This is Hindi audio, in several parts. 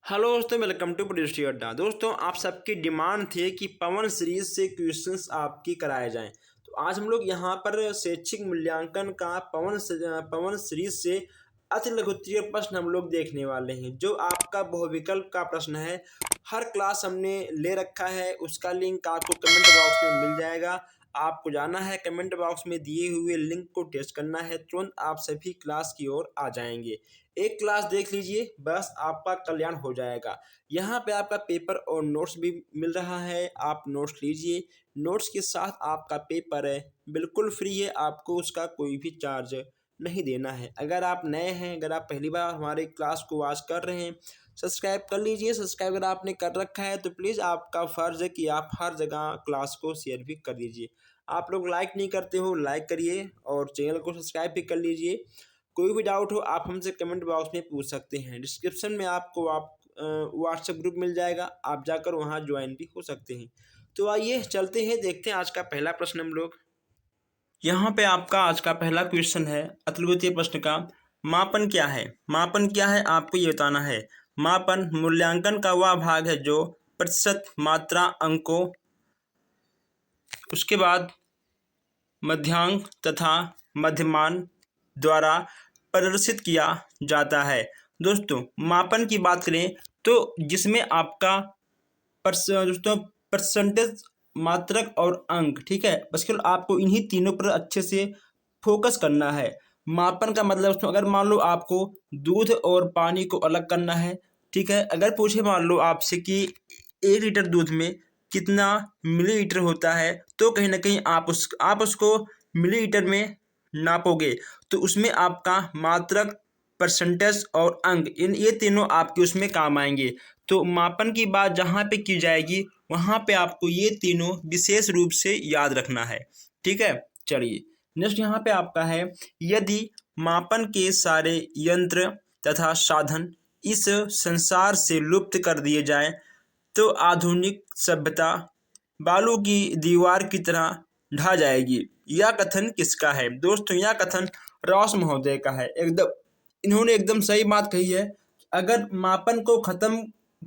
हेलो दोस्तों, वेलकम टू प्रोड्यूसर अड्डा। दोस्तों, आप सबकी डिमांड थी कि पवन सीरीज से क्वेश्चंस आपकी कराए जाएं। तो आज हम लोग यहाँ पर शैक्षिक मूल्यांकन का पवन सीरीज से अति लघुत्तरीय प्रश्न हम लोग देखने वाले हैं। जो आपका बहुविकल्प का प्रश्न है, हर क्लास हमने ले रखा है, उसका लिंक आपको कमेंट बॉक्स में मिल जाएगा। आपको जाना है, कमेंट बॉक्स में दिए हुए लिंक को टेस्ट करना है, तुरंत आप सभी क्लास की ओर आ जाएंगे। एक क्लास देख लीजिए, बस आपका कल्याण हो जाएगा। यहाँ पे आपका पेपर और नोट्स भी मिल रहा है, आप नोट्स लीजिए। नोट्स के साथ आपका पेपर है, बिल्कुल फ्री है, आपको उसका कोई भी चार्ज नहीं देना है। अगर आप नए हैं, अगर आप पहली बार हमारे क्लास को वॉच कर रहे हैं, सब्सक्राइब कर लीजिए। सब्सक्राइब अगर आपने कर रखा है तो प्लीज़ आपका फ़र्ज़ है कि आप हर जगह क्लास को शेयर भी कर दीजिए। आप लोग लाइक नहीं करते हो, लाइक करिए और चैनल को सब्सक्राइब भी कर लीजिए। कोई भी डाउट हो आप हमसे कमेंट बॉक्स में पूछ सकते हैं। डिस्क्रिप्शन में आपको व्हाट्सएप ग्रुप मिल जाएगा, आप जाकर वहाँ ज्वाइन भी हो सकते हैं। तो आइए चलते हैं, देखते हैं आज का पहला प्रश्न हम लोग। यहाँ पे आपका आज का पहला क्वेश्चन है अतुलनीय प्रश्न का। मापन क्या है? मापन क्या है आपको ये बताना है। मापन मूल्यांकन का वह भाग है जो प्रतिशत, मात्रा, अंकों, उसके बाद मध्यांक तथा मध्यमान द्वारा प्रदर्शित किया जाता है। दोस्तों, मापन की बात करें तो जिसमें आपका दोस्तों परसेंटेज, मात्रक और अंक, ठीक है, बस केवल आपको इन्हीं तीनों पर अच्छे से फोकस करना है। मापन का मतलब दोस्तों, अगर मान लो आपको दूध और पानी को अलग करना है, ठीक है, अगर पूछे मान लो आपसे कि 1 लीटर दूध में कितना मिलीलीटर होता है, तो कहीं ना कहीं आप उसको मिलीलीटर में नापोगे, तो उसमें आपका मात्रक, परसेंटेज और अंक, इन ये तीनों आपके उसमें काम आएंगे। तो मापन की बात जहाँ पे की जाएगी वहाँ पे आपको ये तीनों विशेष रूप से याद रखना है, ठीक है। चलिए नेक्स्ट यहाँ पे आपका है, यदि मापन के सारे यंत्र तथा साधन इस संसार से लुप्त कर दिए जाए तो आधुनिक सभ्यता बालू की दीवार की तरह ढह जाएगी। यह कथन किसका है? दोस्तों, यह कथन रॉस महोदय का है। एकदम इन्होंने एकदम सही बात कही है। अगर मापन को खत्म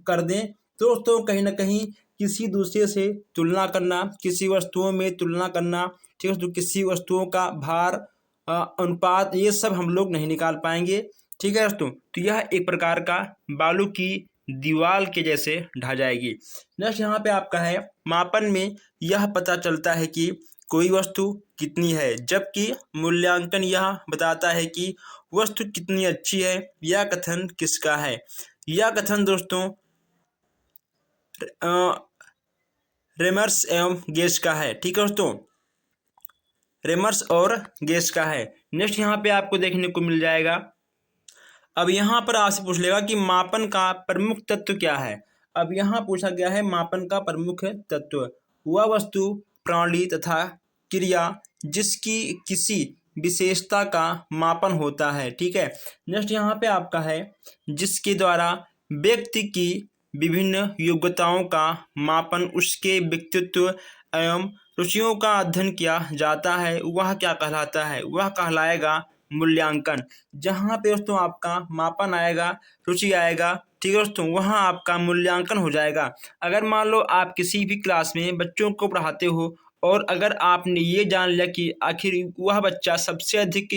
कर दें तो दोस्तों कहीं ना कहीं किसी दूसरे से तुलना करना, किसी वस्तुओं में तुलना करना, ठीक है, तो किसी वस्तुओं का भार, अनुपात, ये सब हम लोग नहीं निकाल पाएंगे, ठीक है दोस्तों। तो यह एक प्रकार का बालू की दीवार के जैसे ढह जाएगी। नेक्स्ट यहाँ पे आपका है, मापन में यह पता चलता है कि कोई वस्तु कितनी है, जबकि मूल्यांकन यह बताता है कि वस्तु कितनी अच्छी है। यह कथन किसका है? यह कथन दोस्तों रेमर्स एवं गेज का है, ठीक है दोस्तों, रेमर्स और गेज का है। नेक्स्ट यहाँ पे आपको देखने को मिल जाएगा। अब यहाँ पर आपसे पूछ लेगा कि मापन का प्रमुख तत्व क्या है। अब यहाँ पूछा गया है मापन का प्रमुख तत्व, वह वस्तु, प्रणाली तथा क्रिया जिसकी किसी विशेषता का मापन होता है, ठीक है। नेक्स्ट यहाँ पे आपका है, जिसके द्वारा व्यक्ति की विभिन्न योग्यताओं का मापन उसके व्यक्तित्व एवं रुचियों का अध्ययन किया जाता है, वह क्या कहलाता है? वह कहलाएगा मूल्यांकन। जहाँ पे दोस्तों आपका मापन आएगा, रुचि आएगा, ठीक है दोस्तों, वहाँ आपका मूल्यांकन हो जाएगा। अगर मान लो आप किसी भी क्लास में बच्चों को पढ़ाते हो और अगर आपने ये जान लिया कि आखिर वह बच्चा सबसे अधिक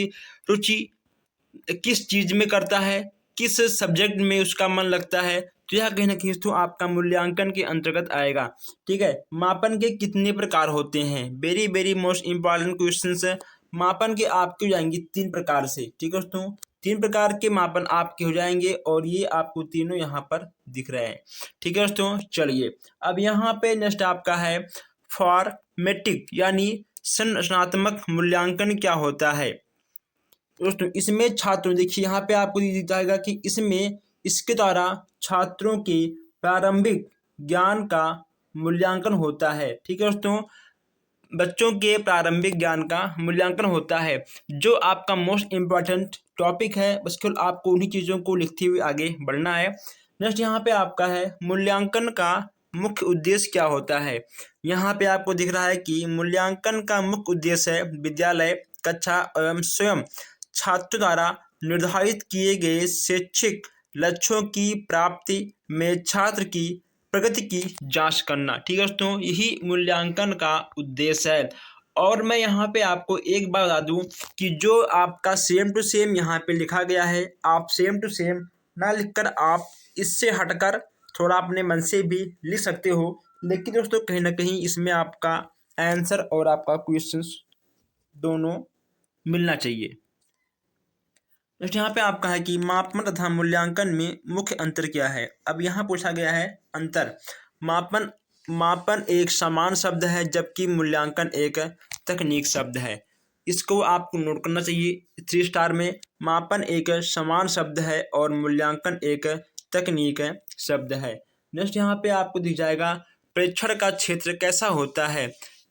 रुचि किस चीज़ में करता है, किस सब्जेक्ट में उसका मन लगता है, तो यह कहीं ना कहीं तो आपका मूल्यांकन के अंतर्गत आएगा, ठीक है। मापन के कितने प्रकार होते हैं? Very very most important question है। मापन के आपके हो जाएंगे 3 प्रकार से, ठीक है दोस्तों, 3 प्रकार के मापन आपके हो जाएंगे और ये आपको तीनों यहाँ पर दिख रहे हैं, ठीक है दोस्तों। चलिए अब यहाँ पे नेक्स्ट आपका है फॉर्मेटिव यानी संरचनात्मक मूल्यांकन क्या होता है। दोस्तों, इसमें छात्रों, देखिए यहाँ पे आपको दिख जाएगा कि इसमें इसके द्वारा छात्रों के प्रारंभिक ज्ञान का मूल्यांकन होता है, ठीक है दोस्तों, बच्चों के प्रारंभिक ज्ञान का मूल्यांकन होता है। जो आपका मोस्ट इम्पॉर्टेंट टॉपिक है, बस केवल आपको उन्हीं चीज़ों को लिखते हुए आगे बढ़ना है। नेक्स्ट यहाँ पे आपका है, मूल्यांकन का मुख्य उद्देश्य क्या होता है। यहाँ पे आपको दिख रहा है कि मूल्यांकन का मुख्य उद्देश्य है विद्यालय, कक्षा एवं स्वयं छात्र द्वारा निर्धारित किए गए शैक्षिक लक्ष्यों की प्राप्ति में छात्र की प्रगति की जांच करना। ठीक है दोस्तों, यही मूल्यांकन का उद्देश्य है। और मैं यहाँ पे आपको एक बात बता दूँ कि जो आपका सेम टू सेम यहाँ पे लिखा गया है, आप सेम टू सेम ना लिखकर आप इससे हटकर थोड़ा अपने मन से भी लिख सकते हो, लेकिन दोस्तों कहीं ना कहीं इसमें आपका आंसर और आपका क्वेश्चंस दोनों मिलना चाहिए। नेक्स्ट यहाँ पे आपका है कि मापन तथा मूल्यांकन में मुख्य अंतर क्या है। अब यहाँ पूछा गया है अंतर। मापन एक समान शब्द है जबकि मूल्यांकन एक तकनीक शब्द है। इसको आपको नोट करना चाहिए 3 स्टार में। मापन एक समान शब्द है और मूल्यांकन एक तकनीक शब्द है। नेक्स्ट यहाँ पे आपको दिख जाएगा परीक्षण का क्षेत्र कैसा होता है।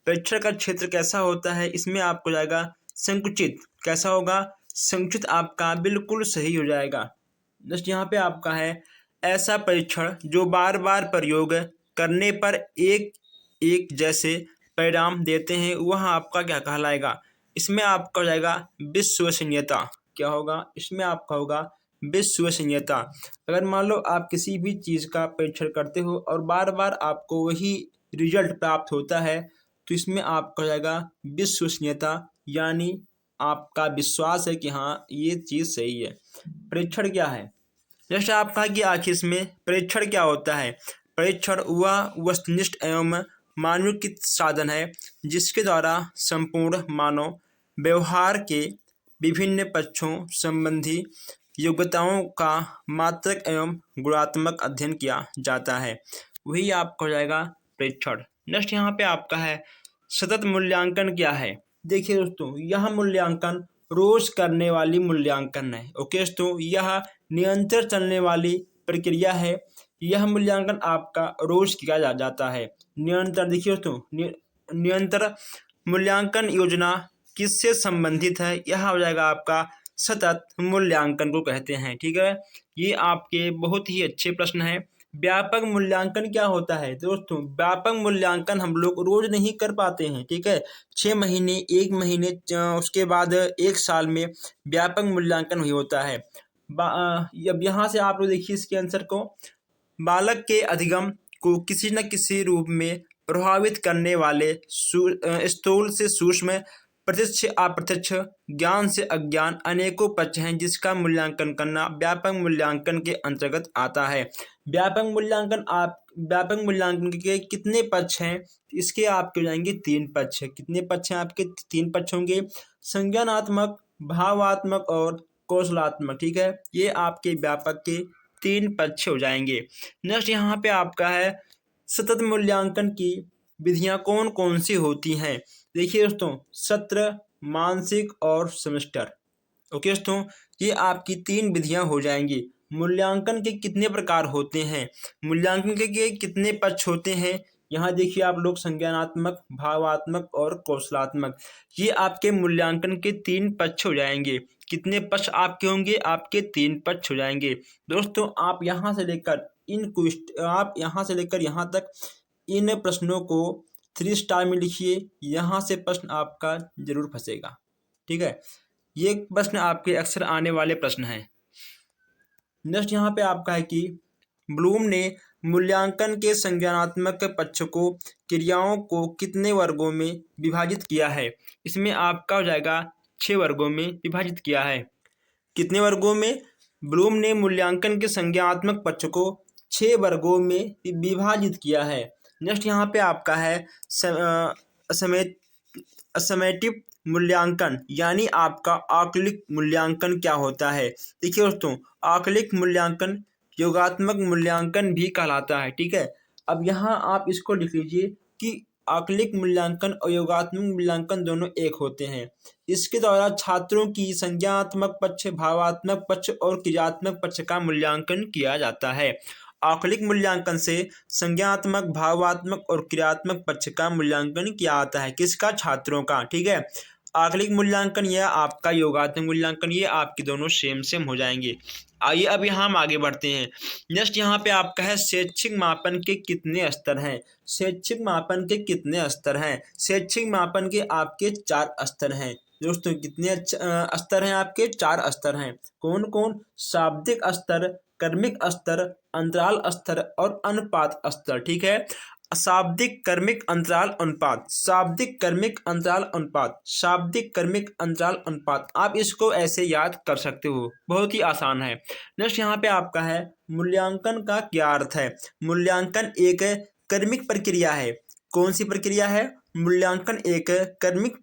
परीक्षण का क्षेत्र कैसा होता है, इसमें आपको जाएगा संकुचित। कैसा होगा, संकुचित आपका बिल्कुल सही हो जाएगा। नेक्स्ट यहाँ पे आपका है ऐसा परीक्षण जो बार बार प्रयोग करने पर एक एक जैसे परिणाम देते हैं, वह आपका क्या कहलाएगा। इसमें आपका हो जाएगा विश्वसनीयता। क्या होगा, इसमें आपका होगा विश्वसनीयता। अगर मान लो आप किसी भी चीज़ का परीक्षण करते हो और बार बार आपको वही रिजल्ट प्राप्त होता है, तो इसमें आपका हो जाएगा विश्वसनीयता, यानी आपका विश्वास है कि हाँ ये चीज़ सही है। परीक्षण क्या है, जैसे आपका कि आखिर इसमें परीक्षण क्या होता है। परीक्षण वह वस्तुनिष्ठ एवं मानवीकृत साधन है जिसके द्वारा संपूर्ण मानव व्यवहार के विभिन्न पक्षों संबंधी योग्यताओं का मात्रक एवं गुणात्मक अध्ययन किया जाता है, वही आपका हो जाएगा परीक्षण। नेक्स्ट यहाँ पे आपका है सतत मूल्यांकन क्या है। देखिए दोस्तों, यह मूल्यांकन रोज करने वाली मूल्यांकन है। ओके दोस्तों, यह निरंतर चलने वाली प्रक्रिया है। यह मूल्यांकन आपका रोज किया जाता है निरंतर। देखिए दोस्तों, निरंतर मूल्यांकन योजना किससे संबंधित है, यह हो जाएगा आपका सतत मूल्यांकन को कहते हैं। ठीक है, ये आपके बहुत ही अच्छे प्रश्न हैं। व्यापक मूल्यांकन क्या होता है दोस्तों। व्यापक मूल्यांकन हम लोग रोज नहीं कर पाते हैं। ठीक है, 6 महीने, 1 महीने, उसके बाद 1 साल में व्यापक मूल्यांकन ही होता है। अब यहाँ से आप लोग देखिए इसके आंसर को। बालक के अधिगम को किसी न किसी रूप में प्रभावित करने वाले स्थूल से सूक्ष्म, प्रत्यक्ष अप्रत्यक्ष, ज्ञान से अज्ञान अनेकों पक्ष हैं जिसका मूल्यांकन करना व्यापक मूल्यांकन के अंतर्गत आता है। व्यापक मूल्यांकन के कितने पक्ष हैं, इसके आपके हो जाएंगे 3 पक्ष। कितने पक्ष हैं आपके, 3 पक्ष होंगे, संज्ञानात्मक, भावात्मक और कौशलात्मक। ठीक है, ये आपके व्यापक के 3 पक्ष हो जाएंगे। नेक्स्ट यहाँ पे आपका है सतत मूल्यांकन की विधियां कौन कौन सी होती हैं। देखिए दोस्तों, सत्र, मानसिक और सेमेस्टर। ओके दोस्तों, ये आपकी 3 विधियां हो जाएंगी। मूल्यांकन के कितने प्रकार होते हैं, मूल्यांकन के कितने पक्ष होते हैं, यहाँ देखिए आप लोग संज्ञानात्मक, भावात्मक और कौशलात्मक। ये आपके मूल्यांकन के 3 पक्ष हो जाएंगे। कितने पक्ष आपके होंगे, आपके 3 पक्ष हो जाएंगे। दोस्तों आप यहाँ से लेकर यहाँ तक इन प्रश्नों को 3 स्टार में लिखिए। यहाँ से प्रश्न आपका जरूर फंसेगा। ठीक है, ये प्रश्न आपके अक्सर आने वाले प्रश्न हैं। नेक्स्ट यहाँ पे आपका है कि ब्लूम ने मूल्यांकन के संज्ञानात्मक पक्ष को क्रियाओं को कितने वर्गों में विभाजित किया है। इसमें आपका हो जाएगा 6 वर्गों में विभाजित किया है। कितने वर्गों में, ब्लूम ने मूल्यांकन के संज्ञानात्मक पक्ष को 6 वर्गों में विभाजित किया है। नेक्स्ट यहाँ पे आपका है असमेटिव मूल्यांकन, यानी आपका आकलिक मूल्यांकन क्या होता है। देखिए दोस्तों, आकलिक मूल्यांकन योगात्मक मूल्यांकन भी कहलाता है। ठीक है, अब यहाँ आप इसको लिख लीजिए कि आकलिक मूल्यांकन और योगात्मक मूल्यांकन दोनों एक होते हैं। इसके द्वारा छात्रों की संज्ञानात्मक पक्ष, भावात्मक पक्ष और क्रियात्मक पक्ष का मूल्यांकन किया जाता है। आकलिक मूल्यांकन से संज्ञानात्मक, भावात्मक और क्रियात्मक पक्ष का मूल्यांकन किया जाता है। किसका, छात्रों का। ठीक है, आकलिक मूल्यांकन या आपका योगात्मक मूल्यांकन, ये आपके दोनों सेम हो जाएंगे। आइए अब यहाँ हम आगे बढ़ते हैं। नेक्स्ट यहाँ पे आपका है शैक्षिक मापन के कितने स्तर हैं। शैक्षिक मापन के कितने स्तर हैं। शैक्षिक मापन के आपके 4 स्तर हैं। दोस्तों कितने स्तर हैं आपके, 4 स्तर हैं। कौन कौन, शाब्दिक स्तर, कर्मिक स्तर, अंतराल स्तर और अनुपात स्तर। ठीक है, शाब्दिक कर्मिक अंतराल अनुपात, शाब्दिक कर्मिक अंतराल अनुपात, शाब्दिक कर्मिक अंतराल अनुपात, आप इसको ऐसे याद कर सकते हो, बहुत ही आसान है। नेक्स्ट यहाँ पे आपका है मूल्यांकन का क्या अर्थ है। मूल्यांकन एक कर्मिक प्रक्रिया है। कौन सी प्रक्रिया है? मूल्यांकन एक कर्मिक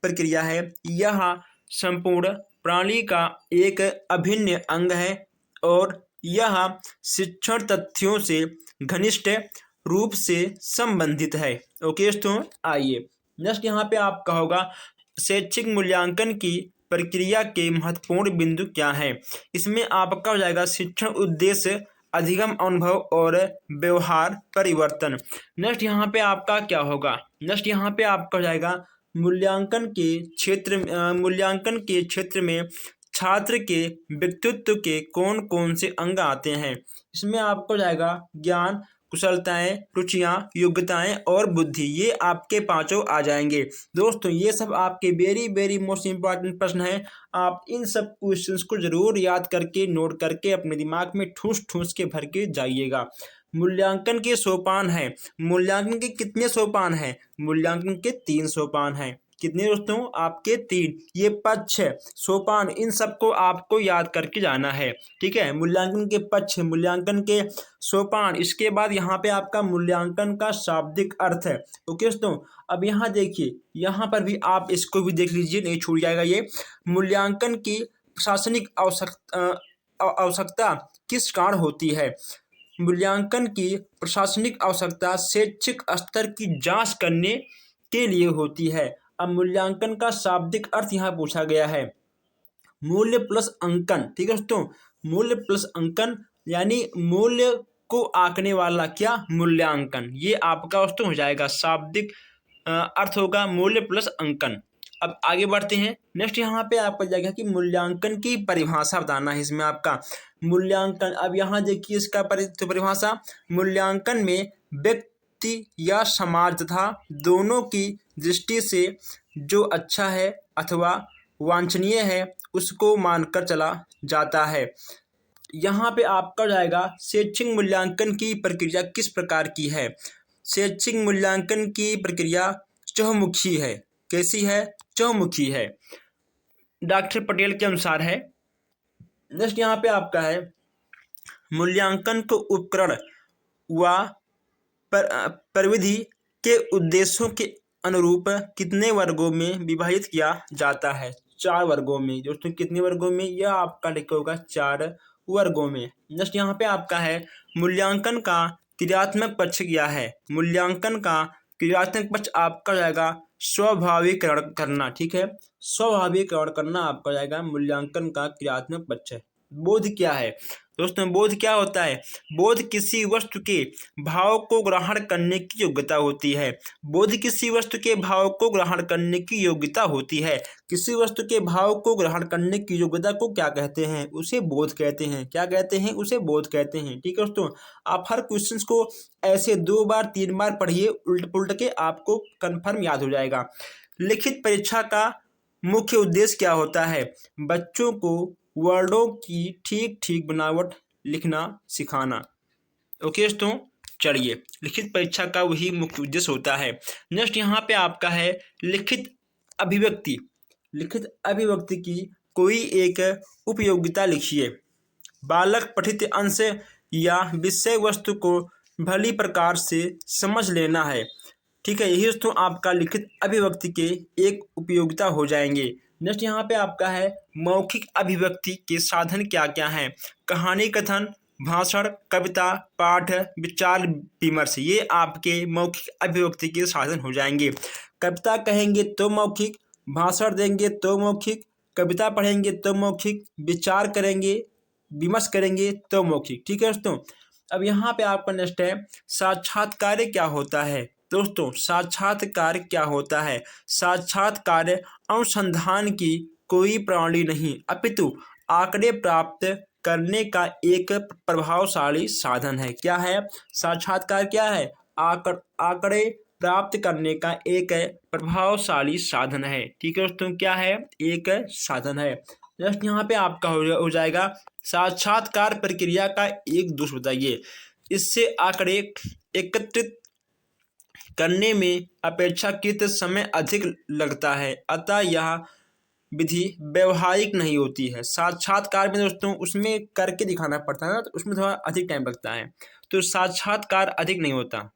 प्रक्रिया है। यह संपूर्ण प्रणाली का एक अभिन्न अंग है और यह शिक्षण तथ्यों से घनिष्ठ रूप से संबंधित है। ओके दोस्तों, आइए नेक्स्ट यहाँ पे आपका होगा शैक्षिक मूल्यांकन की प्रक्रिया के महत्वपूर्ण बिंदु क्या है। इसमें आपका हो जाएगा शिक्षण उद्देश्य, अधिगम अनुभव और व्यवहार परिवर्तन। नेक्स्ट यहाँ पे आपका क्या होगा, नेक्स्ट यहाँ पे आपका हो जाएगा मूल्यांकन के क्षेत्र में छात्र के व्यक्तित्व के कौन कौन से अंग आते हैं। इसमें आपको जाएगा ज्ञान, कुशलताएं, रुचियां, योग्यताएं और बुद्धि, ये आपके पांचों आ जाएंगे। दोस्तों ये सब आपके वेरी वेरी मोस्ट इंपॉर्टेंट प्रश्न हैं। आप इन सब क्वेश्चंस को जरूर याद करके नोट करके अपने दिमाग में ठूस ठूस के भर के जाइएगा। मूल्यांकन के सोपान है। मूल्यांकन के कितने सोपान हैं? मूल्यांकन के 3 सोपान हैं। कितने दोस्तों? आपके 3। ये पक्ष सोपान, इन सबको आपको याद करके जाना है। ठीक है, मूल्यांकन के पक्ष, मूल्यांकन के सोपान, इसके बाद यहाँ पे आपका मूल्यांकन का शाब्दिक अर्थ है। ओके दोस्तों, अब यहाँ देखिए, यहाँ पर भी आप इसको भी देख लीजिए, नहीं छूट जाएगा ये। मूल्यांकन की प्रशासनिक आवश्यकता किस कारण होती है? मूल्यांकन की प्रशासनिक आवश्यकता शैक्षिक स्तर की जांच करने के लिए होती है। अब मूल्यांकन का शाब्दिक अर्थ यहाँ पूछा गया है, मूल्य प्लस अंकन। ठीक है दोस्तों, मूल्य प्लस अंकन यानी मूल्य को आंकने वाला क्या? मूल्यांकन। ये आपका दोस्तों हो जाएगा शाब्दिक अर्थ होगा मूल्य प्लस अंकन। अब आगे बढ़ते हैं। नेक्स्ट यहाँ पे आपका जाएगा कि मूल्यांकन की परिभाषा बताना है। इसमें आपका मूल्यांकन, अब यहाँ देखिए इसका परिभाषा, मूल्यांकन में व्यक्ति या समाज तथा दोनों की दृष्टि से जो अच्छा है अथवा वांछनीय है उसको मानकर चला जाता है। यहाँ पे आपका जाएगा शैक्षिक मूल्यांकन की प्रक्रिया किस प्रकार की है। शैक्षिक मूल्यांकन की प्रक्रिया चहुमुखी है। कैसी है? चहुमुखी है, डॉक्टर पटेल के अनुसार है। नेक्स्ट यहाँ पे आपका है मूल्यांकन को उपकरण व प्रविधि के उद्देश्यों के अनुरूप कितने वर्गों में विभाजित किया जाता है? 4 वर्गों में। दोस्तों कितने वर्गों में? यह आपका लिखा होगा 4 वर्गों में। नेक्स्ट यहाँ पे आपका है मूल्यांकन का क्रियात्मक पक्ष क्या है। मूल्यांकन का क्रियात्मक पक्ष आपका जाएगा स्वाभाविकरण करना। ठीक है, स्वाभाविकरण करना आपका जाएगा मूल्यांकन का क्रियात्मक पक्ष है। बोध क्या है दोस्तों? बोध क्या होता है? बोध किसी वस्तु के भाव को ग्रहण करने की योग्यता होती है। बोध किसी वस्तु के भाव को ग्रहण करने की योग्यता होती है। किसी वस्तु के भाव को ग्रहण करने की योग्यता को क्या कहते हैं? उसे बोध कहते हैं। क्या कहते हैं? उसे बोध कहते हैं। ठीक है दोस्तों, आप हर क्वेश्चन को ऐसे 2 बार 3 बार पढ़िए, उल्ट पुल्ट के आपको कन्फर्म याद हो जाएगा। लिखित परीक्षा का मुख्य उद्देश्य क्या होता है? बच्चों को वर्डों की ठीक ठीक बनावट लिखना सिखाना। ओके दोस्तों, चलिए, लिखित परीक्षा का वही मुख्य उद्देश्य होता है। नेक्स्ट यहाँ पे आपका है लिखित अभिव्यक्ति। लिखित अभिव्यक्ति की कोई एक उपयोगिता लिखिए। बालक पठित अंश या विषय वस्तु को भली प्रकार से समझ लेना है। ठीक है, यही दोस्तों आपका लिखित अभिव्यक्ति के एक उपयोगिता हो जाएंगे। नेक्स्ट यहाँ पे आपका है मौखिक अभिव्यक्ति के साधन क्या क्या हैं। कहानी कथन, भाषण, कविता, पाठ, विचार विमर्श, ये आपके मौखिक अभिव्यक्ति के साधन हो जाएंगे। कविता कहेंगे तो मौखिक, भाषण देंगे तो मौखिक, कविता पढ़ेंगे तो मौखिक, विचार करेंगे विमर्श करेंगे तो मौखिक। ठीक है दोस्तों, अब यहाँ पे आपका नेक्स्ट है साक्षात्कार क्या होता है। दोस्तों साक्षात्कार क्या होता है? साक्षात्कार अनुसंधान की कोई प्रणाली नहीं अपितु आंकड़े प्राप्त करने का एक प्रभावशाली साधन है। क्या है? साक्षात्कार क्या है? आंकड़े प्राप्त करने का एक प्रभावशाली साधन है। ठीक है दोस्तों, क्या है? एक साधन है। नेक्स्ट यहाँ पे आपका हो जाएगा साक्षात्कार प्रक्रिया का एक दोष बताइए। इससे आंकड़े एकत्रित करने में अपेक्षाकृत समय अधिक लगता है, अतः यह विधि व्यवहारिक नहीं होती है। साक्षात्कार में दोस्तों उसमें करके दिखाना पड़ता है ना, तो उसमें थोड़ा अधिक टाइम लगता है, तो साक्षात्कार अधिक नहीं होता।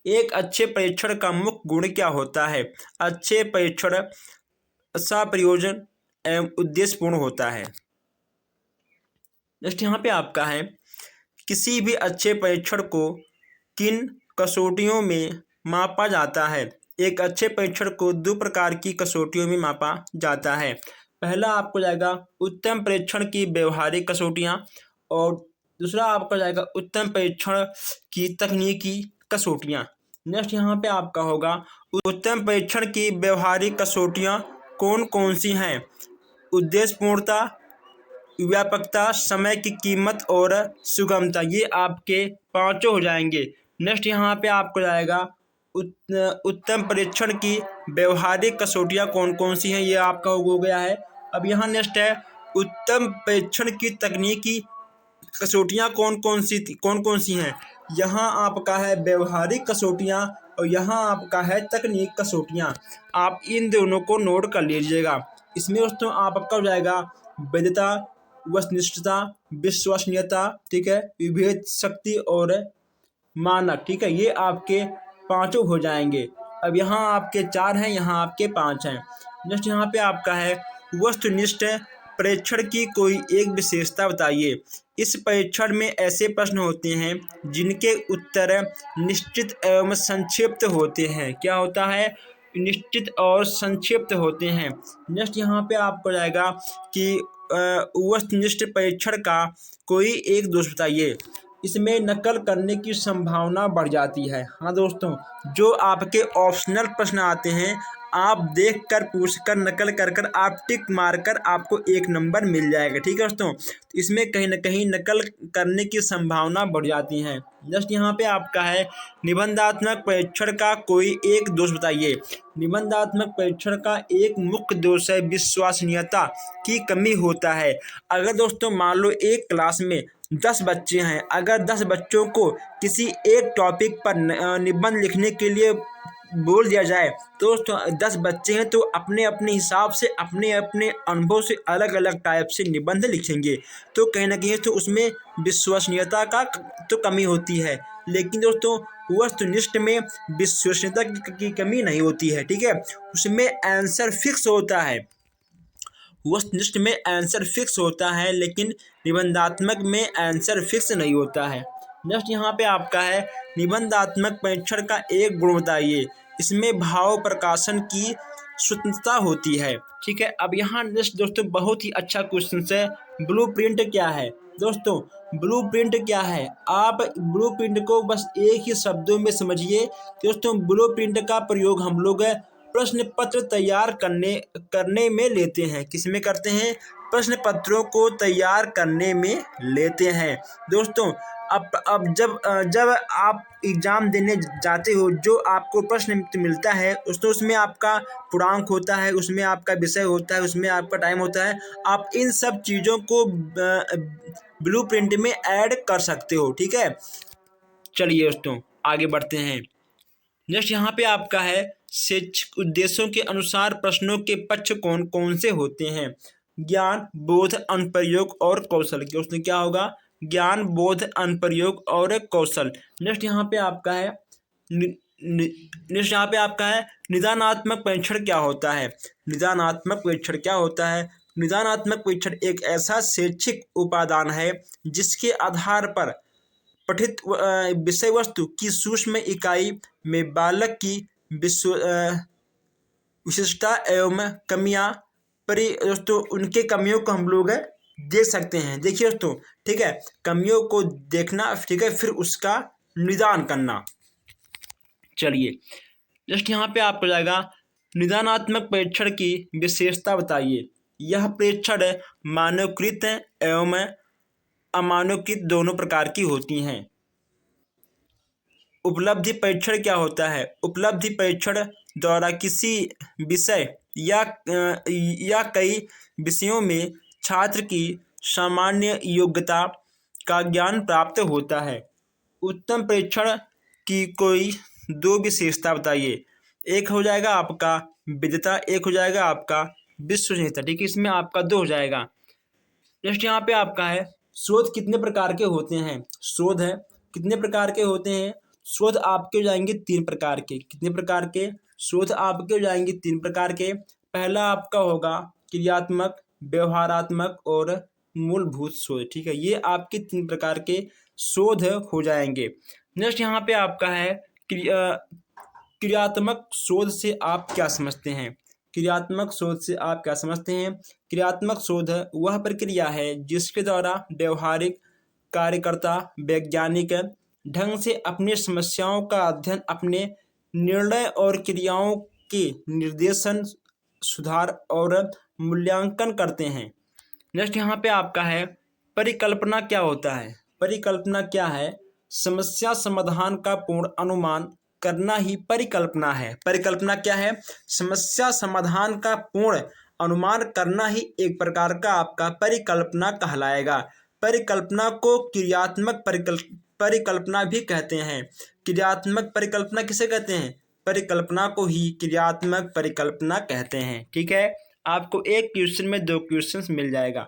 एक अच्छे परीक्षण का मुख्य गुण क्या होता है? अच्छे परीक्षण सप्रयोजन एवं उद्देश्यपूर्ण होता है। नेक्स्ट यहाँ पे आपका है, किसी भी अच्छे परीक्षण को किन कसौटियों में मापा जाता है? एक अच्छे परीक्षण को दो प्रकार की कसौटियों में मापा जाता है। पहला आपको जाएगा उत्तम परीक्षण की व्यवहारिक कसौटियाँ, और दूसरा आपका जाएगा उत्तम परीक्षण की तकनीकी कसौटियाँ। नेक्स्ट यहाँ पे आपका होगा उत्तम परीक्षण की व्यवहारिक कसौटियाँ कौन कौन सी हैं? उद्देश्यपूर्णता, व्यापकता, समय की कीमत और सुगमता, ये आपके पांचों हो जाएंगे। नेक्स्ट यहाँ पे आपको जाएगा उत्तम परीक्षण की व्यवहारिक कसौटियाँ कौन कौन सी हैं, ये आपका हो गया है। अब यहाँ नेक्स्ट है उत्तम परीक्षण की तकनीकी कसौटियाँ कौन कौन सी हैं। यहाँ आपका है व्यवहारिक कसौटियाँ और यहाँ आपका है तकनीक कसौटियाँ। आप इन दोनों को नोट कर लीजिएगा। इसमें दोस्तों आपका हो जाएगा वैधता, वस्तुनिष्ठता, विश्वसनीयता, ठीक है, विभेद शक्ति और मानक, ठीक है, ये आपके पांचों हो जाएंगे। अब यहाँ आपके 4 हैं, यहाँ आपके 5 हैं। नेक्स्ट यहाँ पे आपका है वस्तुनिष्ठ परीक्षण की कोई एक विशेषता बताइए। इस परीक्षण में ऐसे प्रश्न होते हैं जिनके उत्तर निश्चित एवं संक्षिप्त होते हैं। क्या होता है? निश्चित और संक्षिप्त होते हैं। नेक्स्ट यहाँ पे आपको जाएगा कि वस्तुनिष्ठ परीक्षण का कोई एक दोष बताइए। इसमें नकल करने की संभावना बढ़ जाती है। हाँ दोस्तों, जो आपके ऑप्शनल प्रश्न आते हैं आप देख कर पूछ कर नकल कर कर आप टिक मार कर आपको 1 नंबर मिल जाएगा, ठीक है दोस्तों। इसमें कहीं ना कहीं नकल करने की संभावना बढ़ जाती है। जस्ट यहाँ पे आपका है निबंधात्मक परीक्षण का कोई एक दोष बताइए। निबंधात्मक परीक्षण का एक मुख्य दोष है विश्वसनीयता की कमी होता है। अगर दोस्तों मान लो एक क्लास में 10 बच्चे हैं, अगर 10 बच्चों को किसी एक टॉपिक पर निबंध लिखने के लिए बोल दिया जाए तो दोस्तों 10 बच्चे हैं तो अपने अपने हिसाब से अपने अपने अनुभव से अलग अलग टाइप से निबंध लिखेंगे, तो कहीं ना कहीं तो उसमें विश्वसनीयता का तो कमी होती है। लेकिन दोस्तों वस्तुनिष्ठ में विश्वसनीयता की कमी नहीं होती है, ठीक है, उसमें आंसर फिक्स होता है। वस्तुनिष्ठ में आंसर फिक्स होता है लेकिन निबंधात्मक में आंसर फिक्स नहीं होता है। नेक्स्ट यहाँ पे आपका है निबंधात्मक परीक्षण का एक गुण बताइए। इसमें भाव प्रकाशन की स्वतंत्रता होती है, ठीक है। अब यहाँ नेक्स्ट दोस्तों बहुत ही अच्छा क्वेश्चन है, ब्लूप्रिंट क्या है? दोस्तों ब्लूप्रिंट क्या है? आप ब्लूप्रिंट को बस एक ही शब्दों में समझिए। दोस्तों ब्लूप्रिंट का प्रयोग हम लोग प्रश्न पत्र तैयार करने में लेते हैं। किस में करते हैं? प्रश्न पत्रों को तैयार करने में लेते हैं। दोस्तों अब जब आप एग्ज़ाम देने जाते हो, जो आपको प्रश्न मिलता है उसमें आपका पूर्णांक होता है, उसमें आपका विषय होता है, उसमें आपका टाइम होता है। आप इन सब चीज़ों को ब्लूप्रिंट में ऐड कर सकते हो, ठीक है। चलिए दोस्तों आगे बढ़ते हैं। नेक्स्ट यहाँ पे आपका है शैक्षिक उद्देश्यों के अनुसार प्रश्नों के पक्ष कौन कौन से होते हैं? ज्ञान, बोध, अनुप्रयोग और कौशल। उसमें क्या होगा? ज्ञान, बोध, अनुप्रयोग और कौशल। नेक्स्ट यहाँ पे आपका है निदानात्मक परीक्षण क्या होता है? निदानात्मक परीक्षण क्या होता है? निदानात्मक परीक्षण एक ऐसा शैक्षिक उपादान है जिसके आधार पर पठित विषय वस्तु की सूक्ष्म इकाई में बालक की विशिष्टता एवं कमियां दोस्तों उनके कमियों को हम लोग देख सकते हैं। देखिए दोस्तों, ठीक है, कमियों को देखना, ठीक है, फिर उसका निदान करना। चलिए जस्ट यहाँ पे आपको जाएगा निदानात्मक परीक्षण की विशेषता बताइए। यह परीक्षण मानवकृत एवं अमानवीकृत दोनों प्रकार की होती हैं। उपलब्धि परीक्षण क्या होता है? उपलब्धि परीक्षण द्वारा किसी विषय या कई विषयों में छात्र की सामान्य योग्यता का ज्ञान प्राप्त होता है। उत्तम परीक्षण की कोई दो विशेषता बताइए। एक हो जाएगा आपका विद्वता, एक हो जाएगा आपका विश्वसनीयता। ठीक है, इसमें आपका दो हो जाएगा। नेक्स्ट यहाँ पे आपका है शोध कितने प्रकार के होते हैं। शोध है कितने प्रकार के होते हैं। शोध आपके हो जाएंगे तीन प्रकार के। कितने प्रकार के शोध आपके हो जाएंगे तीन प्रकार के। पहला आपका होगा क्रियात्मक, व्यवहारात्मक और मूलभूत शोध। ठीक है, ये आपके तीन प्रकार के शोध हो जाएंगे। नेक्स्ट यहाँ पे आपका है क्रियात्मक शोध से आप क्या समझते हैं। क्रियात्मक शोध से आप क्या समझते हैं। क्रियात्मक शोध वह प्रक्रिया है जिसके द्वारा व्यवहारिक कार्यकर्ता वैज्ञानिक ढंग से अपनी समस्याओं का अध्ययन, अपने निर्णय और क्रियाओं के निर्देशन, सुधार और मूल्यांकन करते हैं। नेक्स्ट यहाँ पे आपका है परिकल्पना क्या होता है। परिकल्पना क्या है। समस्या समाधान का पूर्ण अनुमान करना ही परिकल्पना है। परिकल्पना क्या है। समस्या समाधान का पूर्ण अनुमान करना ही एक प्रकार का आपका परिकल्पना कहलाएगा। परिकल्पना को क्रियात्मक परिकल्पना भी कहते हैं। क्रियात्मक परिकल्पना किसे कहते हैं। परिकल्पना को ही क्रियात्मक परिकल्पना कहते हैं। ठीक है, आपको एक क्वेश्चन में दो क्वेश्चंस मिल जाएगा।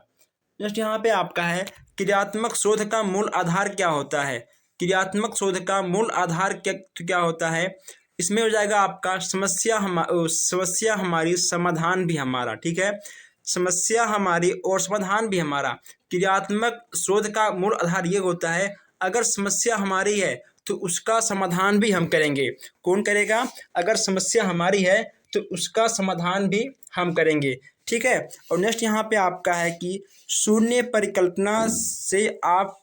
नेक्स्ट यहाँ पे आपका है क्रियात्मक शोध का मूल आधार क्या होता है। क्रियात्मक शोध का मूल आधार क्या होता है। इसमें हो जाएगा आपका समस्या हमारी समाधान भी हमारा। ठीक है, समस्या हमारी और समाधान भी हमारा। क्रियात्मक शोध का मूल आधार ये होता है अगर समस्या हमारी है तो उसका समाधान भी हम करेंगे। कौन करेगा। अगर समस्या हमारी है तो उसका समाधान भी हम करेंगे। ठीक है, और नेक्स्ट यहाँ पे आपका है कि शून्य परिकल्पना से आप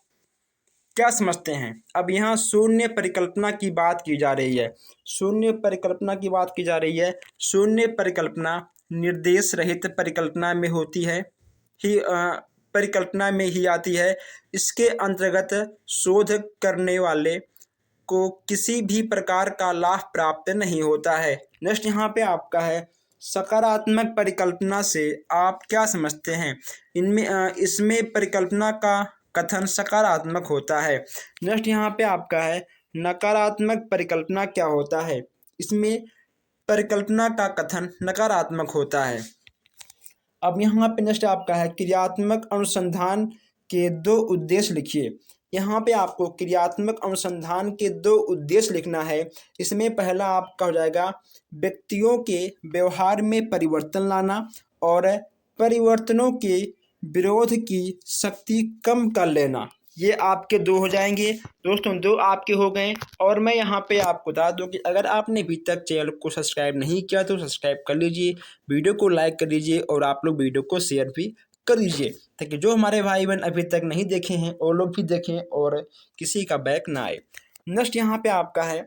क्या समझते हैं। अब यहाँ शून्य परिकल्पना की बात की जा रही है। शून्य परिकल्पना की बात की जा रही है। शून्य परिकल्पना निर्देश रहित परिकल्पना में होती है ही परिकल्पना में ही आती है। इसके अंतर्गत शोध करने वाले को किसी भी प्रकार का लाभ प्राप्त नहीं होता है। नेक्स्ट यहाँ पे आपका है सकारात्मक परिकल्पना से आप क्या समझते हैं। इसमें परिकल्पना का कथन सकारात्मक होता है। नेक्स्ट यहाँ पे आपका है नकारात्मक परिकल्पना क्या होता है। इसमें परिकल्पना का कथन नकारात्मक होता है। अब यहाँ पे नेक्स्ट आपका है क्रियात्मक अनुसंधान के दो उद्देश्य लिखिए। यहाँ पे आपको क्रियात्मक अनुसंधान के दो उद्देश्य लिखना है। इसमें पहला आपका हो जाएगा व्यक्तियों के व्यवहार में परिवर्तन लाना और परिवर्तनों के विरोध की शक्ति कम कर लेना। ये आपके दो हो जाएंगे दोस्तों, दो आपके हो गए। और मैं यहाँ पे आपको बता दूँ कि अगर आपने अभी तक चैनल को सब्सक्राइब नहीं किया तो सब्सक्राइब कर लीजिए, वीडियो को लाइक कर लीजिए और आप लोग वीडियो को शेयर भी कर दीजिए ताकि जो हमारे भाई बहन अभी तक नहीं देखे हैं वो लोग भी देखें और किसी का बैक ना आए। नेक्स्ट यहाँ पे आपका है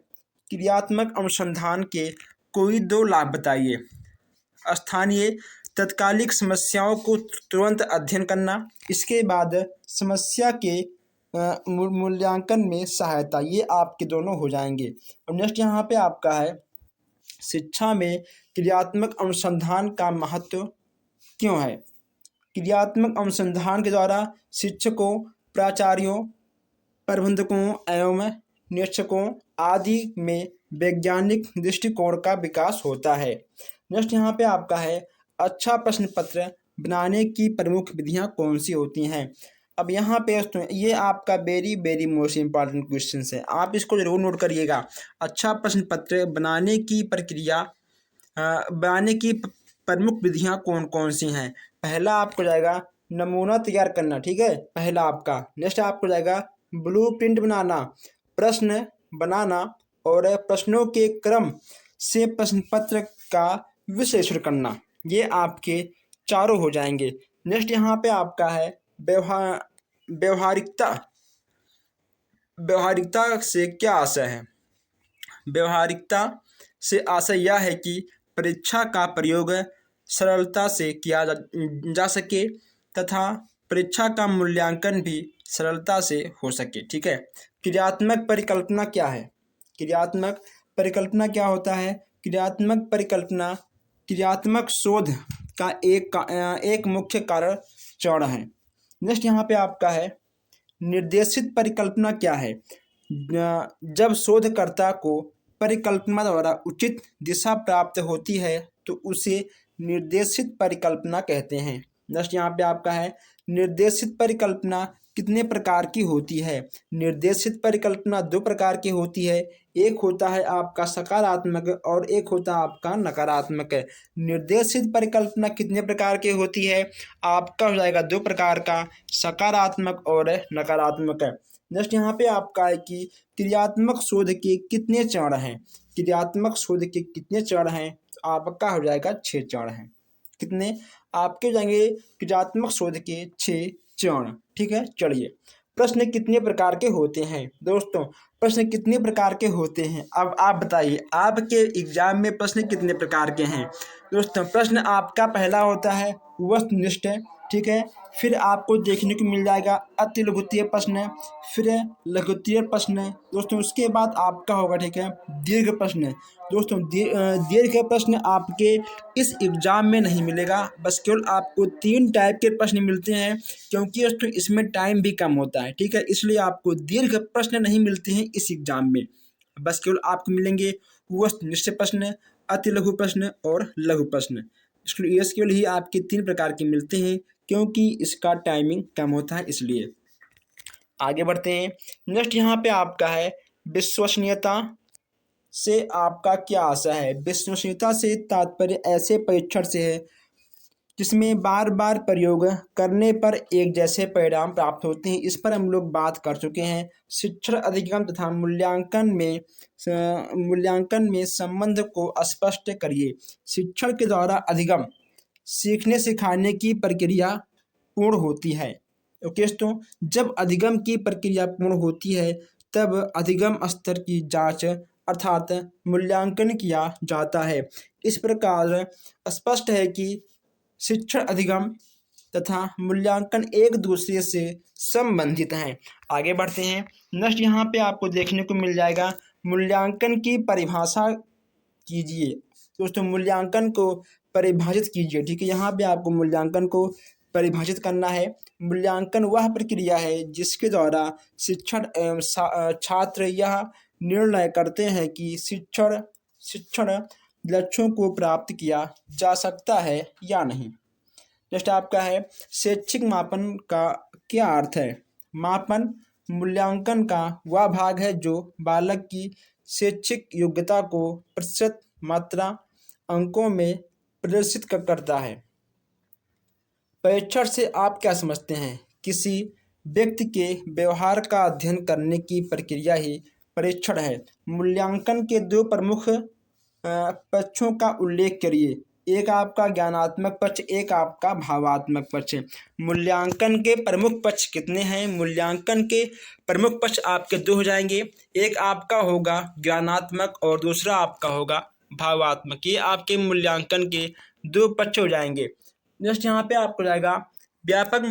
क्रियात्मक अनुसंधान के कोई दो लाभ बताइए। स्थानीय तत्कालिक समस्याओं को तुरंत अध्ययन करना, इसके बाद समस्या के मूल्यांकन में सहायता, ये आपके दोनों हो जाएंगे। और नेक्स्ट यहाँ पे आपका है शिक्षा में क्रियात्मक अनुसंधान का महत्व क्यों है। क्रियात्मक अनुसंधान के द्वारा शिक्षकों, प्राचार्यों, प्रबंधकों एवं निरीक्षकों आदि में वैज्ञानिक दृष्टिकोण का विकास होता है। नेक्स्ट यहाँ पे आपका है अच्छा प्रश्न पत्र बनाने की प्रमुख विधियाँ कौन सी होती हैं। अब यहाँ पे ये आपका वेरी मोस्ट इम्पॉर्टेंट क्वेश्चन है, आप इसको जरूर नोट करिएगा। अच्छा प्रश्न पत्र बनाने की प्रक्रिया बनाने की प्रमुख विधियाँ कौन कौन सी हैं। पहला आपको जाएगा नमूना तैयार करना। ठीक है, पहला आपका। नेक्स्ट आपको जाएगा ब्लूप्रिंट बनाना, प्रश्न बनाना और प्रश्नों के क्रम से प्रश्न पत्र का विश्लेषण करना। ये आपके चारों हो जाएंगे। नेक्स्ट यहाँ पे आपका है व्यवहारिकता। व्यवहारिकता से क्या आशय है। व्यवहारिकता से आशय यह है कि परीक्षा का प्रयोग सरलता से किया जा सके तथा परीक्षा का मूल्यांकन भी सरलता से हो सके। ठीक है, क्रियात्मक परिकल्पना क्या है। क्रियात्मक परिकल्पना क्या होता है। क्रियात्मक परिकल्पना क्रियात्मक शोध का एक मुख्य कारण चरण है। नेक्स्ट यहाँ पे आपका है निर्देशित परिकल्पना क्या है। जब शोधकर्ता को परिकल्पना द्वारा उचित दिशा प्राप्त होती है तो उसे निर्देशित परिकल्पना कहते हैं। नेक्स्ट यहाँ पे आपका है निर्देशित परिकल्पना कितने प्रकार की होती है। निर्देशित परिकल्पना दो प्रकार की होती है, एक होता है आपका सकारात्मक और एक होता है आपका नकारात्मक। निर्देशित परिकल्पना कितने प्रकार की होती है, आपका हो जाएगा दो प्रकार का, सकारात्मक और नकारात्मक। नेक्स्ट यहाँ पे आपका है कि क्रियात्मक शोध के कितने चरण हैं। क्रियात्मक शोध के कितने चरण हैं, आपका हो जाएगा 6 चरण हैं। कितने आपके हो जाएंगे क्रियात्मक शोध के 6 चरण। ठीक है, चलिए प्रश्न कितने प्रकार के होते हैं। दोस्तों प्रश्न कितने प्रकार के होते हैं, अब आप बताइए आपके एग्जाम में प्रश्न कितने प्रकार के हैं। दोस्तों प्रश्न आपका पहला होता है वस्तुनिष्ठ, ठीक है, फिर आपको देखने को मिल जाएगा अति लघुत्तरीय प्रश्न, फिर लघुत्तरीय प्रश्न। दोस्तों उसके बाद आपका होगा, ठीक है, दीर्घ प्रश्न। दोस्तों दीर्घ प्रश्न आपके इस एग्जाम में नहीं मिलेगा, बस केवल आपको 3 टाइप के प्रश्न मिलते हैं, क्योंकि दोस्तों इसमें टाइम भी कम होता है। ठीक है, इसलिए आपको दीर्घ प्रश्न नहीं मिलते हैं इस एग्जाम में, बस केवल आपको मिलेंगे वस्तुनिष्ठ प्रश्न, अति लघु प्रश्न और लघु प्रश्न। इसलिए केवल ही आपके 3 प्रकार के मिलते हैं, क्योंकि इसका टाइमिंग कम होता है इसलिए। आगे बढ़ते हैं। नेक्स्ट यहाँ पे आपका है विश्वसनीयता से आपका क्या आशा है। विश्वसनीयता से तात्पर्य ऐसे परीक्षण से है जिसमें बार बार प्रयोग करने पर एक जैसे परिणाम प्राप्त होते हैं। इस पर हम लोग बात कर चुके हैं। शिक्षण अधिगम तथा मूल्यांकन में संबंध को स्पष्ट करिए। शिक्षण के द्वारा अधिगम सीखने सिखाने की प्रक्रिया पूर्ण होती है। ओके दोस्तों, जब अधिगम की प्रक्रिया पूर्ण होती है तब अधिगम स्तर की जांच अर्थात मूल्यांकन किया जाता है। इस प्रकार स्पष्ट है कि शिक्षण अधिगम तथा मूल्यांकन एक दूसरे से संबंधित हैं। आगे बढ़ते हैं। नेक्स्ट यहाँ पे आपको देखने को मिल जाएगा मूल्यांकन की परिभाषा कीजिए। दोस्तों मूल्यांकन को परिभाषित कीजिए। ठीक है, यहाँ पे आपको मूल्यांकन को परिभाषित करना है। मूल्यांकन वह प्रक्रिया है जिसके द्वारा शिक्षण एवं छात्र यह निर्णय करते हैं कि शिक्षण लक्ष्यों को प्राप्त किया जा सकता है या नहीं। नेक्स्ट आपका है शैक्षिक मापन का क्या अर्थ है। मापन मूल्यांकन का वह भाग है जो बालक की शैक्षिक योग्यता को प्रतिशत मात्रा अंकों में प्रदर्शित करता है। परीक्षण से आप क्या समझते हैं। किसी व्यक्ति के व्यवहार का अध्ययन करने की प्रक्रिया ही परीक्षण है। मूल्यांकन के 2 प्रमुख पक्षों का उल्लेख करिए। एक आपका ज्ञानात्मक पक्ष, एक आपका भावात्मक पक्ष। मूल्यांकन के प्रमुख पक्ष कितने हैं। मूल्यांकन के प्रमुख पक्ष आपके 2 हो जाएंगे। एक आपका होगा ज्ञानात्मक और दूसरा आपका होगा भावात्मक। ये आपके मूल्यांकन के 2 पक्ष हो जाएंगे। नेक्स्ट यहाँ पे आपको जाएगा व्यापक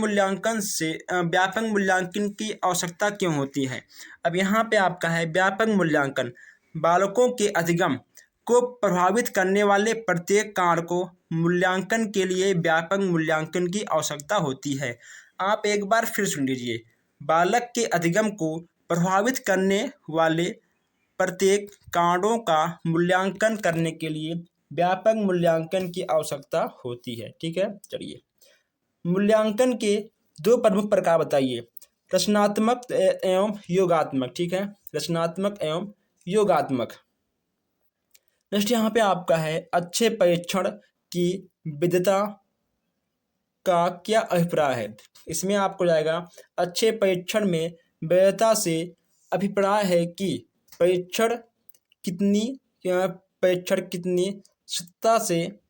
मूल्यांकन की आवश्यकता क्यों होती है। अब यहाँ पे आपका है व्यापक मूल्यांकन बालकों के अधिगम को प्रभावित करने वाले प्रत्येक कारण को मूल्यांकन के लिए व्यापक मूल्यांकन की आवश्यकता होती है। आप एक बार फिर सुन लीजिए, बालक के अधिगम को प्रभावित करने वाले प्रत्येक कारणों का मूल्यांकन करने के लिए व्यापक मूल्यांकन की आवश्यकता होती है। ठीक है, चलिए मूल्यांकन के 2 प्रमुख प्रकार बताइए। रचनात्मक एवं योगात्मक। ठीक है, रचनात्मक एवं योगात्मक। नेक्स्ट यहाँ पे आपका है अच्छे परीक्षण की विधता का क्या अभिप्राय है। इसमें आपको जाएगा अच्छे परीक्षण में वैधता से अभिप्राय है कि परीक्षण कितनी सत्ता से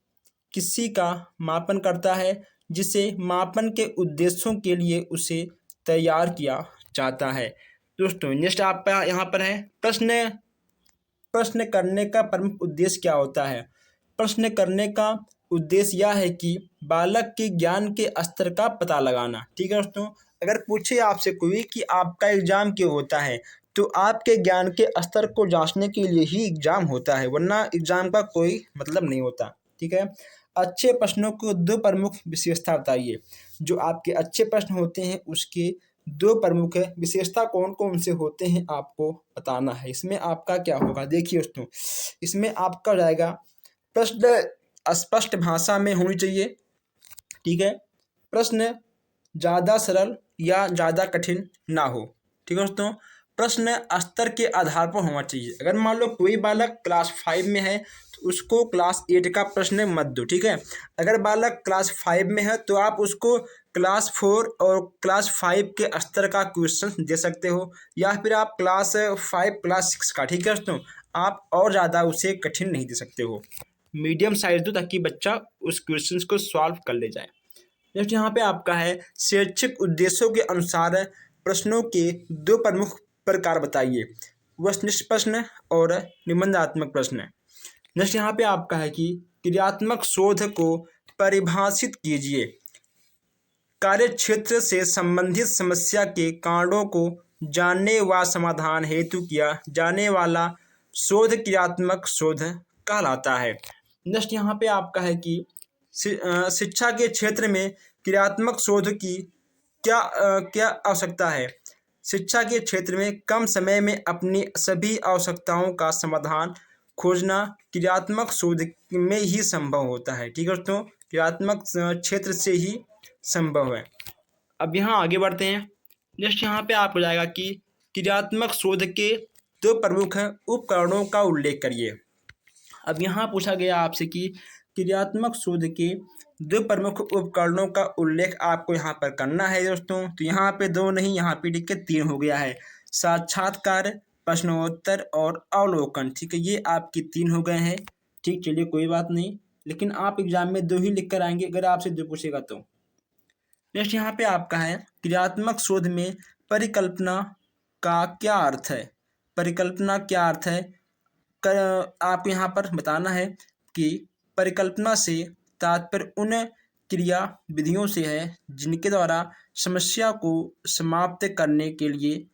किसी का मापन करता है, जिसे मापन के उद्देश्यों के लिए उसे तैयार किया जाता है। दोस्तों नेक्स्ट आपका यहाँ पर है प्रश्न करने का प्रमुख उद्देश्य क्या होता है। प्रश्न करने का उद्देश्य यह है कि बालक के ज्ञान के स्तर का पता लगाना। ठीक है दोस्तों, अगर पूछे आपसे कोई कि आपका एग्जाम क्यों होता है, तो आपके ज्ञान के स्तर को जांचने के लिए ही एग्जाम होता है, वरना एग्जाम का कोई मतलब नहीं होता। ठीक है। अच्छे प्रश्नों को दो प्रमुख विशेषता बताइए। जो आपके अच्छे प्रश्न होते हैं उसके दो प्रमुख विशेषता कौन कौन से होते हैं आपको बताना है। इसमें आपका क्या होगा, देखिए दोस्तों, इसमें आपका हो जाएगा प्रश्न स्पष्ट भाषा में होनी चाहिए, ठीक है। प्रश्न ज़्यादा सरल या ज़्यादा कठिन ना हो, ठीक है दोस्तों। प्रश्न स्तर के आधार पर होना चाहिए। अगर मान लो कोई बालक क्लास 5 में है तो उसको क्लास 8 का प्रश्न मत दो, ठीक है। अगर बालक क्लास 5 में है तो आप उसको क्लास 4 और क्लास 5 के स्तर का क्वेश्चन दे सकते हो, या फिर आप क्लास 5 क्लास 6 का, ठीक है दोस्तों। आप और ज़्यादा उसे कठिन नहीं दे सकते हो, मीडियम साइज दो ताकि बच्चा उस क्वेश्चन को सॉल्व कर ले जाए। नेक्स्ट यहाँ पे आपका है शैक्षिक उद्देश्यों के अनुसार प्रश्नों के दो प्रमुख प्रकार बताइए, वस्तुनिष्ठ प्रश्न और निबंधात्मक प्रश्न। नेक्स्ट यहाँ पे आपका है कि क्रियात्मक शोध को परिभाषित कीजिए। कार्यक्षेत्र से संबंधित समस्या के कारणों को जानने व समाधान हेतु किया जाने वाला शोध क्रियात्मक शोध कहलाता है। नेक्स्ट यहाँ पे आपका है कि शिक्षा के क्षेत्र में क्रियात्मक शोध की क्या आवश्यकता है। शिक्षा के क्षेत्र में कम समय में अपनी सभी आवश्यकताओं का समाधान खोजना क्रियात्मक शोध में ही संभव होता है, ठीक है दोस्तों। क्रियात्मक क्षेत्र से ही संभव है। अब यहाँ आगे बढ़ते हैं। नेक्स्ट यहाँ पे आप हो जाएगा कि क्रियात्मक शोध के दो प्रमुख उपकरणों का उल्लेख करिए। अब यहाँ पूछा गया आपसे कि क्रियात्मक शोध के दो प्रमुख उपकरणों का उल्लेख आपको यहाँ पर करना है दोस्तों। तो यहाँ पे दो नहीं, यहाँ पे लिख के 3 हो गया है, साक्षात्कार, प्रश्नोत्तर और अवलोकन, ठीक है। ये आपकी 3 हो गए हैं, ठीक। चलिए कोई बात नहीं, लेकिन आप एग्जाम में 2 ही लिख कर आएंगे अगर आपसे 2 पूछेगा तो। नेक्स्ट यहाँ पे आपका है क्रियात्मक शोध में परिकल्पना का क्या अर्थ है। परिकल्पना क्या अर्थ है आप यहाँ पर बताना है कि परिकल्पना से तात्पर्य उन क्रिया विधियों से है जिनके द्वारा समस्या को समाप्त करने के लिए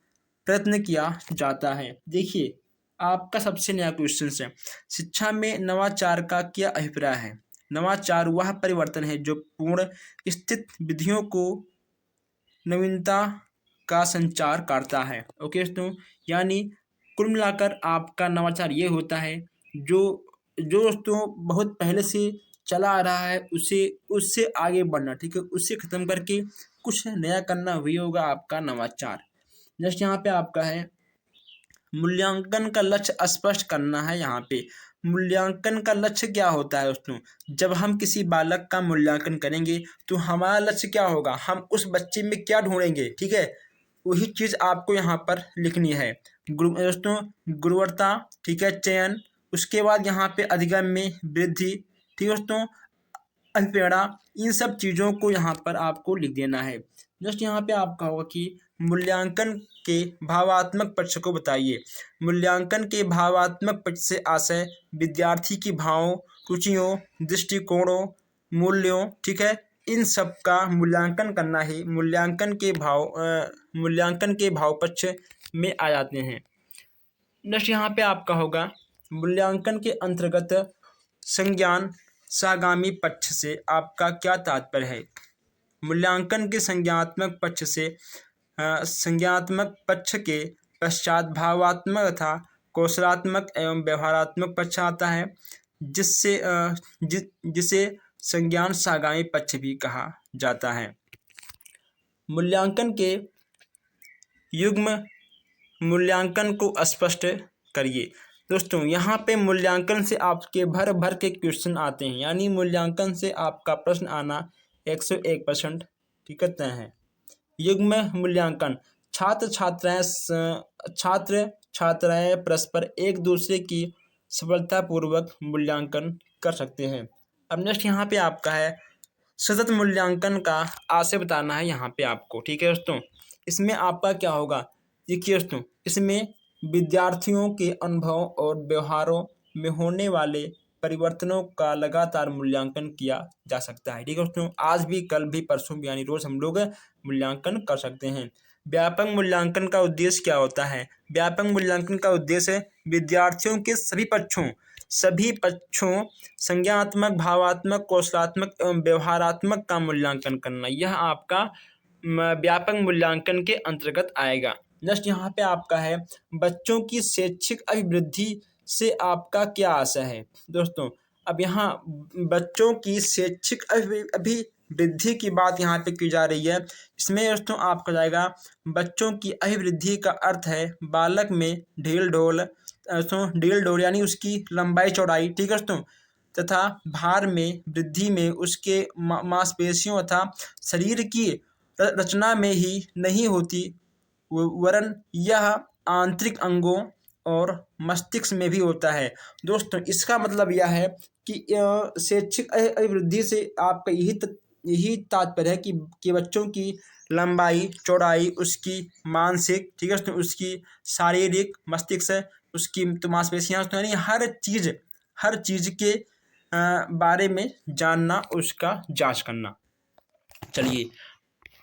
प्रयत्न किया जाता है। देखिए आपका सबसे नया क्वेश्चन है, शिक्षा में नवाचार का क्या अभिप्राय है। नवाचार वह परिवर्तन है जो पूर्ण स्थित विधियों को नवीनता का संचार करता है। ओके दोस्तों, यानी कुल मिलाकर आपका नवाचार ये होता है जो दोस्तों बहुत पहले से चला आ रहा है उससे आगे बढ़ना, ठीक है, उससे ख़त्म करके कुछ नया करना, वही होगा आपका नवाचार। नेक्स्ट यहाँ पे आपका है मूल्यांकन का लक्ष्य स्पष्ट करना है। यहाँ पे मूल्यांकन का लक्ष्य क्या होता है दोस्तों। जब हम किसी बालक का मूल्यांकन करेंगे तो हमारा लक्ष्य क्या होगा, हम उस बच्चे में क्या ढूंढेंगे, ठीक है, वही चीज़ आपको यहाँ पर लिखनी है। दोस्तों गुणवत्ता, ठीक है, चयन, उसके बाद यहाँ पे अधिगम में वृद्धि, ठीक है दोस्तों, अभिप्रेरणा, इन सब चीज़ों को यहाँ पर आपको लिख देना है। जस्ट यहाँ पे आपका होगा कि मूल्यांकन के भावात्मक पक्ष को बताइए। मूल्यांकन के भावात्मक पक्ष से आशय विद्यार्थी की भावों, रुचियों, दृष्टिकोणों, मूल्यों, ठीक है, इन सब का मूल्यांकन करना ही मूल्यांकन के भाव पक्ष में आ जाते हैं। नेक्स्ट यहाँ पे आपका होगा मूल्यांकन के अंतर्गत संज्ञान सागामी पक्ष से आपका क्या तात्पर्य है। मूल्यांकन के संज्ञात्मक पक्ष से संज्ञात्मक पक्ष के पश्चात भावात्मक तथा कौशलात्मक एवं व्यवहारात्मक पक्ष आता है, जिसे संज्ञान सागामी पक्ष भी कहा जाता है। मूल्यांकन के युग्म मूल्यांकन को स्पष्ट करिए। दोस्तों यहाँ पे मूल्यांकन से आपके भर भर के क्वेश्चन आते हैं, यानी मूल्यांकन से आपका प्रश्न आना 101% ठीक है। युग्म मूल्यांकन छात्र छात्राएं परस्पर एक दूसरे की सफलतापूर्वक मूल्यांकन कर सकते हैं। अब नेक्स्ट यहाँ पे आपका है सतत मूल्यांकन का आशय बताना है यहाँ पे आपको, ठीक है दोस्तों। इसमें आपका क्या होगा, देखिए दोस्तों, इसमें विद्यार्थियों के अनुभवों और व्यवहारों में होने वाले परिवर्तनों का लगातार मूल्यांकन किया जा सकता है, ठीक है दोस्तों। आज भी, कल भी, परसों भी, यानी रोज हम लोग मूल्यांकन कर सकते हैं। व्यापक मूल्यांकन का उद्देश्य क्या होता है। व्यापक मूल्यांकन का उद्देश्य विद्यार्थियों के सभी पक्षों सभी पक्षों संज्ञानात्मक, भावात्मक, कौशलात्मक एवं व्यवहारात्मक का मूल्यांकन करना, यह आपका व्यापक मूल्यांकन के अंतर्गत आएगा। नेक्स्ट यहाँ पे आपका है बच्चों की शैक्षिक अभिवृद्धि से आपका क्या आशय है। दोस्तों अब यहाँ बच्चों की शैक्षिक अभिवृद्धि की बात यहाँ पे की जा रही है। इसमें दोस्तों आपका जाएगा बच्चों की अभिवृद्धि का अर्थ है बालक में ढील डोल यानी उसकी लंबाई चौड़ाई, ठीक है दोस्तों, तथा भार में वृद्धि में उसके मांसपेशियों तथा शरीर की रचना में ही नहीं होती, वरन यह आंतरिक अंगों और मस्तिष्क में भी होता है। दोस्तों इसका मतलब यह है कि शैक्षिक अभिवृद्धि से आपका यही तात्पर्य है कि बच्चों की लंबाई चौड़ाई, उसकी मानसिक, ठीक है दोस्तों, उसकी शारीरिक, मस्तिष्क, उसकी तो मांसपेशियाँ, यानी हर चीज़ के बारे में जानना, उसका जांच करना। चलिए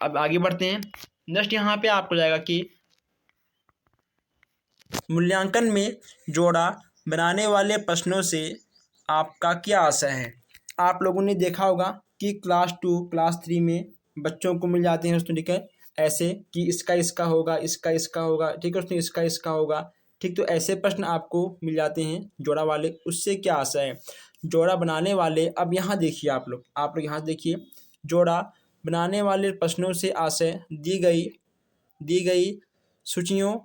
अब आगे बढ़ते हैं। नेक्स्ट यहाँ पे आपको जाएगा कि मूल्यांकन में जोड़ा बनाने वाले प्रश्नों से आपका क्या आशय है। आप लोगों ने देखा होगा कि क्लास 2 क्लास 3 में बच्चों को मिल जाते हैं दोस्तों, ठीक है, ऐसे कि इसका होगा, इसका होगा, ठीक है दोस्तों, इसका होगा, ठीक। तो ऐसे प्रश्न आपको मिल जाते हैं जोड़ा वाले। उससे क्या आशय है जोड़ा बनाने वाले। अब यहाँ देखिए आप लोग यहाँ देखिए, जोड़ा बनाने वाले प्रश्नों से आशय दी गई सूचियों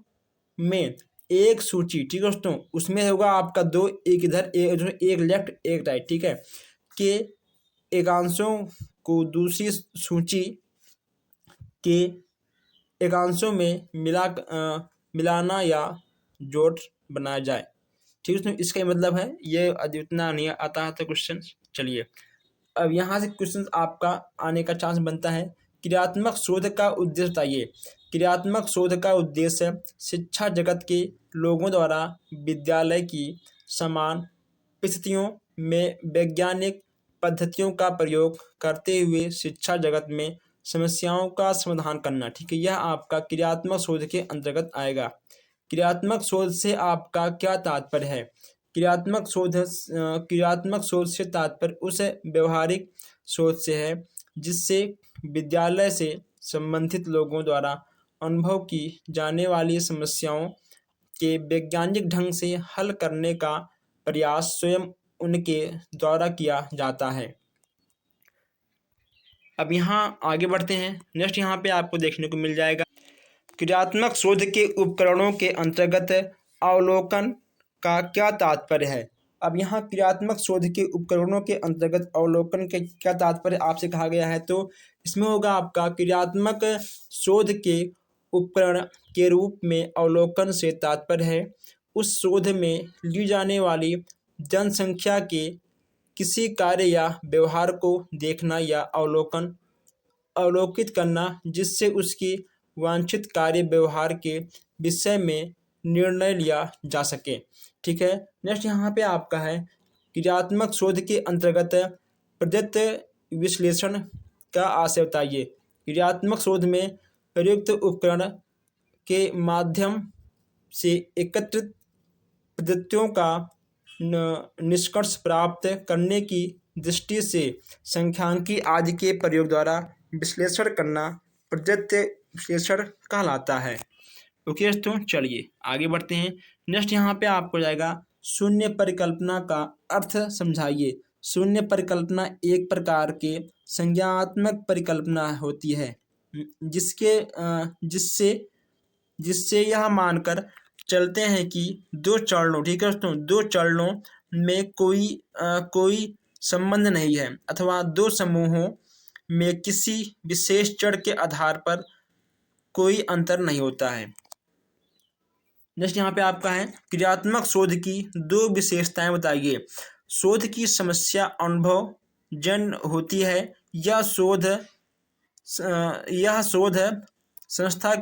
में एक सूची, ठीक है दोस्तों, उसमें होगा आपका 2, एक इधर एक लेफ्ट एक राइट, ठीक है, के एकांशों को दूसरी सूची के एकांशों में मिलाना या जोड़ बनाया जाए, ठीक है दोस्तों। इसका मतलब है ये इतना नहीं आता है तो क्वेश्चन। चलिए अब यहाँ से क्वेश्चन आपका आने का चांस बनता है। क्रियात्मक शोध का उद्देश्य बताइए। क्रियात्मक शोध का उद्देश्य शिक्षा जगत के लोगों द्वारा विद्यालय की समान परिस्थितियों में वैज्ञानिक पद्धतियों का प्रयोग करते हुए शिक्षा जगत में समस्याओं का समाधान करना, ठीक है, यह आपका क्रियात्मक शोध के अंतर्गत आएगा। क्रियात्मक शोध से आपका क्या तात्पर्य है। क्रियात्मक शोध से तात्पर्य उस व्यवहारिक शोध से है जिससे विद्यालय से संबंधित लोगों द्वारा अनुभव की जाने वाली समस्याओं के वैज्ञानिक ढंग से हल करने का प्रयास स्वयं उनके द्वारा किया जाता है। अब यहाँ आगे बढ़ते हैं। नेक्स्ट यहाँ पे आपको देखने को मिल जाएगा क्रियात्मक शोध के उपकरणों के अंतर्गत अवलोकन का क्या तात्पर्य है। अब यहाँ क्रियात्मक शोध के उपकरणों के अंतर्गत अवलोकन के क्या तात्पर्य आपसे कहा गया है, तो इसमें होगा आपका क्रियात्मक शोध के उपकरण के रूप में अवलोकन से तात्पर्य है उस शोध में ली जाने वाली जनसंख्या के किसी कार्य या व्यवहार को देखना या अवलोकित करना जिससे उसकी वांछित कार्य व्यवहार के विषय में निर्णय लिया जा सके, ठीक है। नेक्स्ट यहाँ पे आपका है क्रियात्मक शोध के अंतर्गत प्रदत्त विश्लेषण का आशय बताइए। क्रियात्मक शोध में प्रयुक्त उपकरण के माध्यम से एकत्रित पद्धतियों का निष्कर्ष प्राप्त करने की दृष्टि से सांख्यिकी आदि के प्रयोग द्वारा विश्लेषण करना प्रदत्त विश्लेषण कहलाता है। ओके दोस्तों चलिए आगे बढ़ते हैं। नेक्स्ट यहाँ पे आपको जाएगा शून्य परिकल्पना का अर्थ समझाइए। शून्य परिकल्पना एक प्रकार के संज्ञानात्मक परिकल्पना होती है जिससे यह मानकर चलते हैं कि दो चरणों, ठीक है दोस्तों, दो चरणों में कोई संबंध नहीं है अथवा दो समूहों में किसी विशेष चर के आधार पर कोई अंतर नहीं होता है। नेक्स्ट यहाँ पे आपका है क्रियात्मक शोध की दो विशेषताएं बताइए। शोध की समस्या अनुभव जन्य होती है। यह शोध संस्था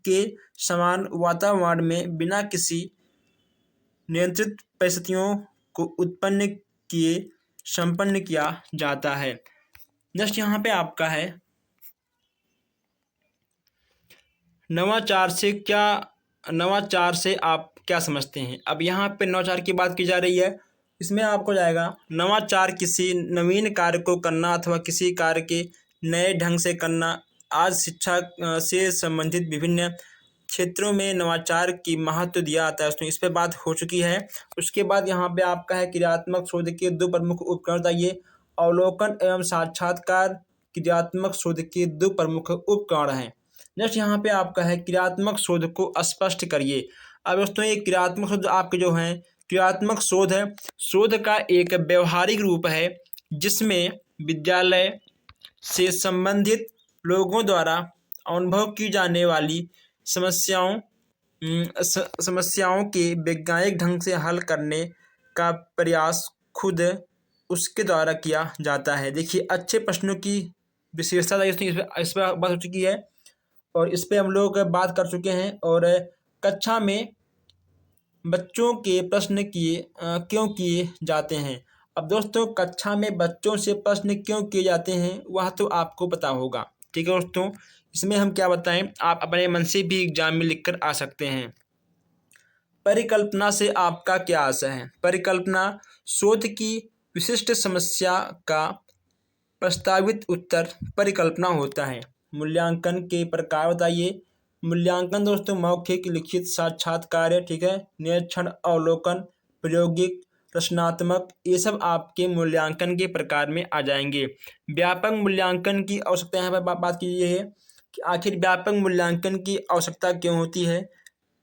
के समान वातावरण में बिना किसी नियंत्रित परिस्थितियों को उत्पन्न किए संपन्न किया जाता है। नेक्स्ट यहाँ पे आपका है नवाचार से क्या नवाचार से आप क्या समझते हैं। अब यहाँ पे नवाचार की बात की जा रही है। इसमें आपको जाएगा नवाचार किसी नवीन कार्य को करना अथवा किसी कार्य के नए ढंग से करना। आज शिक्षा से संबंधित विभिन्न क्षेत्रों में नवाचार की महत्व दिया जाता है। तो इस पर बात हो चुकी है। उसके बाद यहाँ पे आपका है क्रियात्मक शोध के दो प्रमुख उपकरण बताइए। अवलोकन एवं साक्षात्कार क्रियात्मक शोध के दो प्रमुख उपकरण हैं। नेक्स्ट यहाँ पे आपका है क्रियात्मक शोध को स्पष्ट करिए। अब दोस्तों ये क्रियात्मक शोध आपके जो हैं, क्रियात्मक शोध है शोध का एक व्यवहारिक रूप है जिसमें विद्यालय से संबंधित लोगों द्वारा अनुभव की जाने वाली समस्याओं के वैज्ञानिक ढंग से हल करने का प्रयास खुद उसके द्वारा किया जाता है। देखिए अच्छे प्रश्नों की विशेषता इस पर बात हो चुकी है और इस पर हम लोग बात कर चुके हैं। और कक्षा में बच्चों के प्रश्न क्यों किए जाते हैं। अब दोस्तों कक्षा में बच्चों से प्रश्न क्यों किए जाते हैं वह तो आपको पता होगा, ठीक है दोस्तों। इसमें हम क्या बताएं, आप अपने मन से भी एग्जाम में लिखकर आ सकते हैं। परिकल्पना से आपका क्या आशय है। परिकल्पना शोध की विशिष्ट समस्या का प्रस्तावित उत्तर परिकल्पना होता है। मूल्यांकन के प्रकार बताइए। मूल्यांकन दोस्तों मौखिक, लिखित, साक्षात्कार, ठीक है, निरीक्षण, अवलोकन, प्रायोगिक, रचनात्मक, ये सब आपके मूल्यांकन के प्रकार में आ जाएंगे। व्यापक मूल्यांकन की आवश्यकता यहाँ पर बात की गई है कि आखिर व्यापक मूल्यांकन की आवश्यकता क्यों होती है।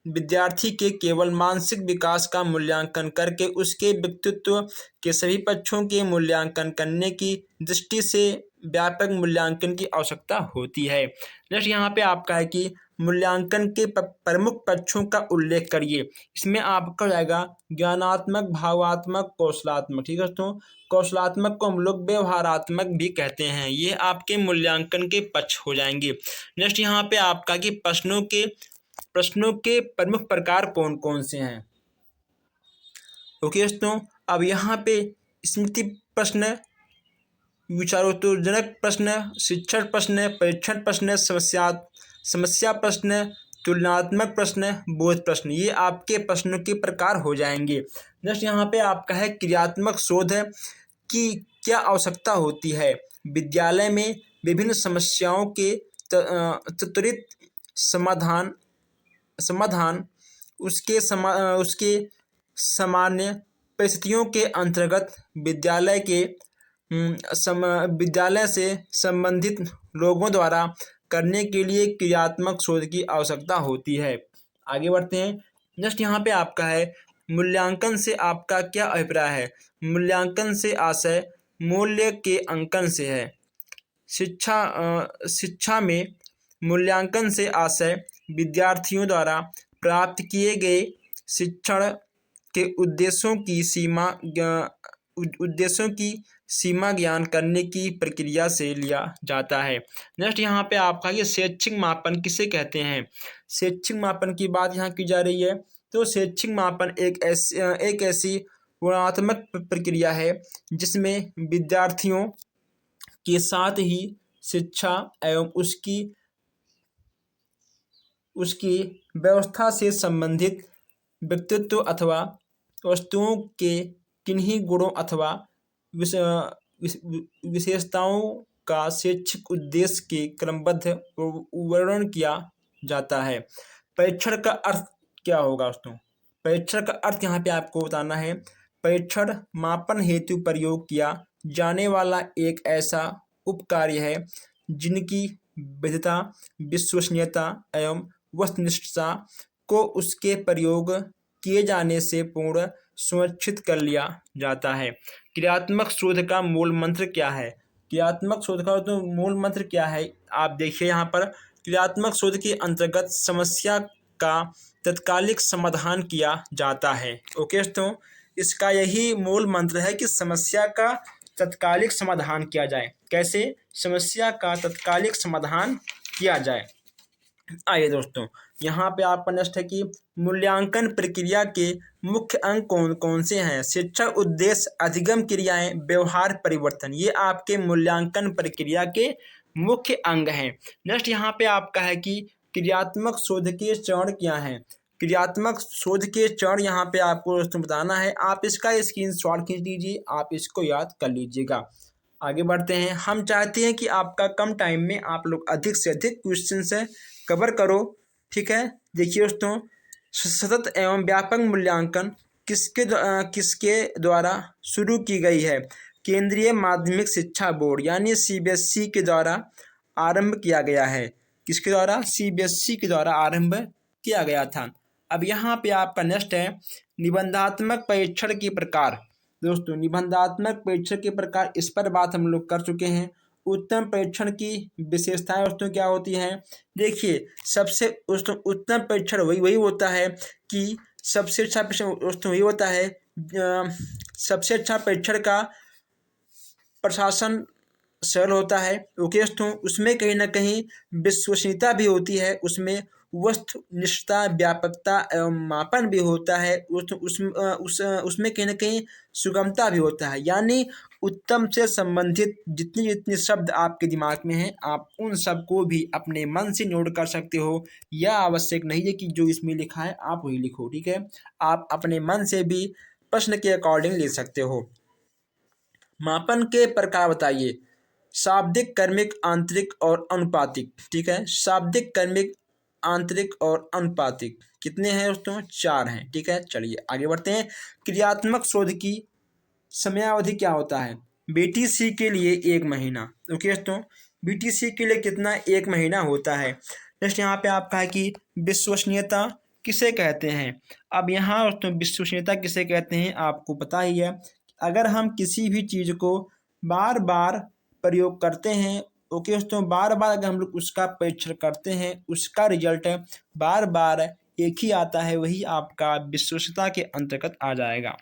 विद्यार्थी के केवल मानसिक विकास का मूल्यांकन करके उसके व्यक्तित्व के सभी पक्षों के मूल्यांकन करने की दृष्टि से व्यापक मूल्यांकन की आवश्यकता होती है। नेक्स्ट यहाँ पे आपका है कि मूल्यांकन के प्रमुख पक्षों का उल्लेख करिए। इसमें आपका जाएगा ज्ञानात्मक, भावात्मक, कौशलात्मक, ठीक है दोस्तों। कौशलात्मक को हम लोग व्यवहारात्मक भी कहते हैं। ये आपके मूल्यांकन के पक्ष हो जाएंगे। नेक्स्ट यहाँ पे आपका कि प्रश्नों के प्रमुख प्रकार कौन कौन से हैं। ओके दोस्तों, अब यहाँ पे स्मृति प्रश्न, विचारोत्तेजक प्रश्न, शिक्षण प्रश्न, परीक्षण प्रश्न, समस्या प्रश्न, तुलनात्मक प्रश्न, बोध प्रश्न, ये आपके प्रश्नों के प्रकार हो जाएंगे। नेक्स्ट यहाँ पे आपका है क्रियात्मक शोध की क्या आवश्यकता होती है। विद्यालय में विभिन्न समस्याओं के त्वरित समाधान उसके सामान्य परिस्थितियों के अंतर्गत विद्यालय से संबंधित लोगों द्वारा करने के लिए क्रियात्मक शोध की आवश्यकता होती है। आगे बढ़ते हैं। नेक्स्ट यहाँ पे आपका है मूल्यांकन से आपका क्या अभिप्राय है। मूल्यांकन से आशय मूल्य के अंकन से है। शिक्षा में मूल्यांकन से आशय विद्यार्थियों द्वारा प्राप्त किए गए शिक्षण के उद्देश्यों की सीमा ज्ञान करने की प्रक्रिया से लिया जाता है। नेक्स्ट यहाँ पे आपका ये शैक्षिक मापन किसे कहते हैं। शैक्षिक मापन की बात यहाँ की जा रही है। तो शैक्षिक मापन एक ऐसी गुणात्मक प्रक्रिया है जिसमें विद्यार्थियों के साथ ही शिक्षा एवं उसकी व्यवस्था से संबंधित व्यक्तित्व अथवा वस्तुओं के किन्हीं गुणों अथवा विशेषताओं का शैक्षिक उद्देश्य के क्रमबद्ध वर्णन किया जाता है। परीक्षण का अर्थ क्या होगा दोस्तों। परीक्षण का अर्थ यहाँ पे आपको बताना है। परीक्षण मापन हेतु प्रयोग किया जाने वाला एक ऐसा उपकार्य है जिनकी वैधता, विश्वसनीयता एवं वस्तुनिष्ठता को उसके प्रयोग किए जाने से पूर्ण सुनिश्चित कर लिया जाता है। क्रियात्मक शोध का मूल मंत्र क्या है। क्रियात्मक शोध का तो मूल मंत्र क्या है, आप देखिए यहाँ पर क्रियात्मक शोध के अंतर्गत समस्या का तत्कालिक समाधान किया जाता है। ओके दोस्तों, इसका यही मूल मंत्र है कि समस्या का तत्कालिक समाधान किया जाए। कैसे समस्या का तत्कालिक समाधान किया जाए। आइए दोस्तों, यहाँ पे आपका नेक्स्ट है कि मूल्यांकन प्रक्रिया के मुख्य अंग कौन कौन से हैं। शिक्षण उद्देश्य, अधिगम क्रियाएं, व्यवहार परिवर्तन, ये आपके मूल्यांकन प्रक्रिया के मुख्य अंग हैं। नेक्स्ट यहाँ पे आपका है कि क्रियात्मक शोध के चरण क्या हैं। क्रियात्मक शोध के चरण यहाँ पे आपको दोस्तों बताना है। आप इसका स्क्रीनशॉट खींच लीजिए, आप इसको याद कर लीजिएगा। आगे बढ़ते हैं। हम चाहते हैं कि आपका कम टाइम में आप लोग अधिक से अधिक क्वेश्चन से कवर करो, ठीक है। देखिए दोस्तों, सतत एवं व्यापक मूल्यांकन किसके द्वारा शुरू की गई है? केंद्रीय माध्यमिक शिक्षा बोर्ड यानी सीबीएसई के द्वारा आरंभ किया गया है। किसके द्वारा? सीबीएसई के द्वारा आरंभ किया गया था। अब यहाँ पे आपका नेक्स्ट है निबंधात्मक परीक्षण के प्रकार। दोस्तों, निबंधात्मक परीक्षण के प्रकार, इस पर बात हम लोग कर चुके हैं। उत्तम परीक्षण की विशेषताएं दोस्तों क्या होती हैं? देखिए, सबसे दोस्तों उत्तम परीक्षण वही होता है कि सबसे अच्छा प्रश्न दोस्तों वही होता है, सबसे अच्छा परीक्षण का प्रशासन सरल होता है। ओके दोस्तों, उसमें कहीं ना कहीं विश्वसनीयता भी होती है, उसमें वस्तुनिष्ठता, व्यापकता एवं मापन भी होता है, उसमें कहीं ना कहीं सुगमता भी होता है। यानी उत्तम से संबंधित जितनी जितनी शब्द आपके दिमाग में हैं, आप उन सब को भी अपने मन से नोट कर सकते हो। यह आवश्यक नहीं है कि जो इसमें लिखा है आप वही लिखो, ठीक है। आप अपने मन से भी प्रश्न के अकॉर्डिंग लिख सकते हो। मापन के प्रकार बताइए। शाब्दिक, कर्मिक, आंतरिक और अनुपातिक, ठीक है। शाब्दिक, कर्मिक, आंतरिक और अनुपातिक कितने हैं दोस्तों? 4 हैं, ठीक है। चलिए आगे बढ़ते हैं। क्रियात्मक शोध की समयावधि क्या होता है? बीटीसी के लिए 1 महीना। ओके दोस्तों, बीटीसी के लिए कितना? 1 महीना होता है। नेक्स्ट यहाँ पे आपका है कि विश्वसनीयता किसे कहते हैं? अब यहाँ दोस्तों विश्वसनीयता किसे कहते हैं आपको पता ही है। अगर हम किसी भी चीज़ को बार बार प्रयोग करते हैं, ओके दोस्तों, बार बार अगर हम लोग उसका परीक्षण करते हैं, उसका रिजल्ट बार बार एक ही आता है, वही आपका विश्वसनीयता के अंतर्गत आ जाएगा।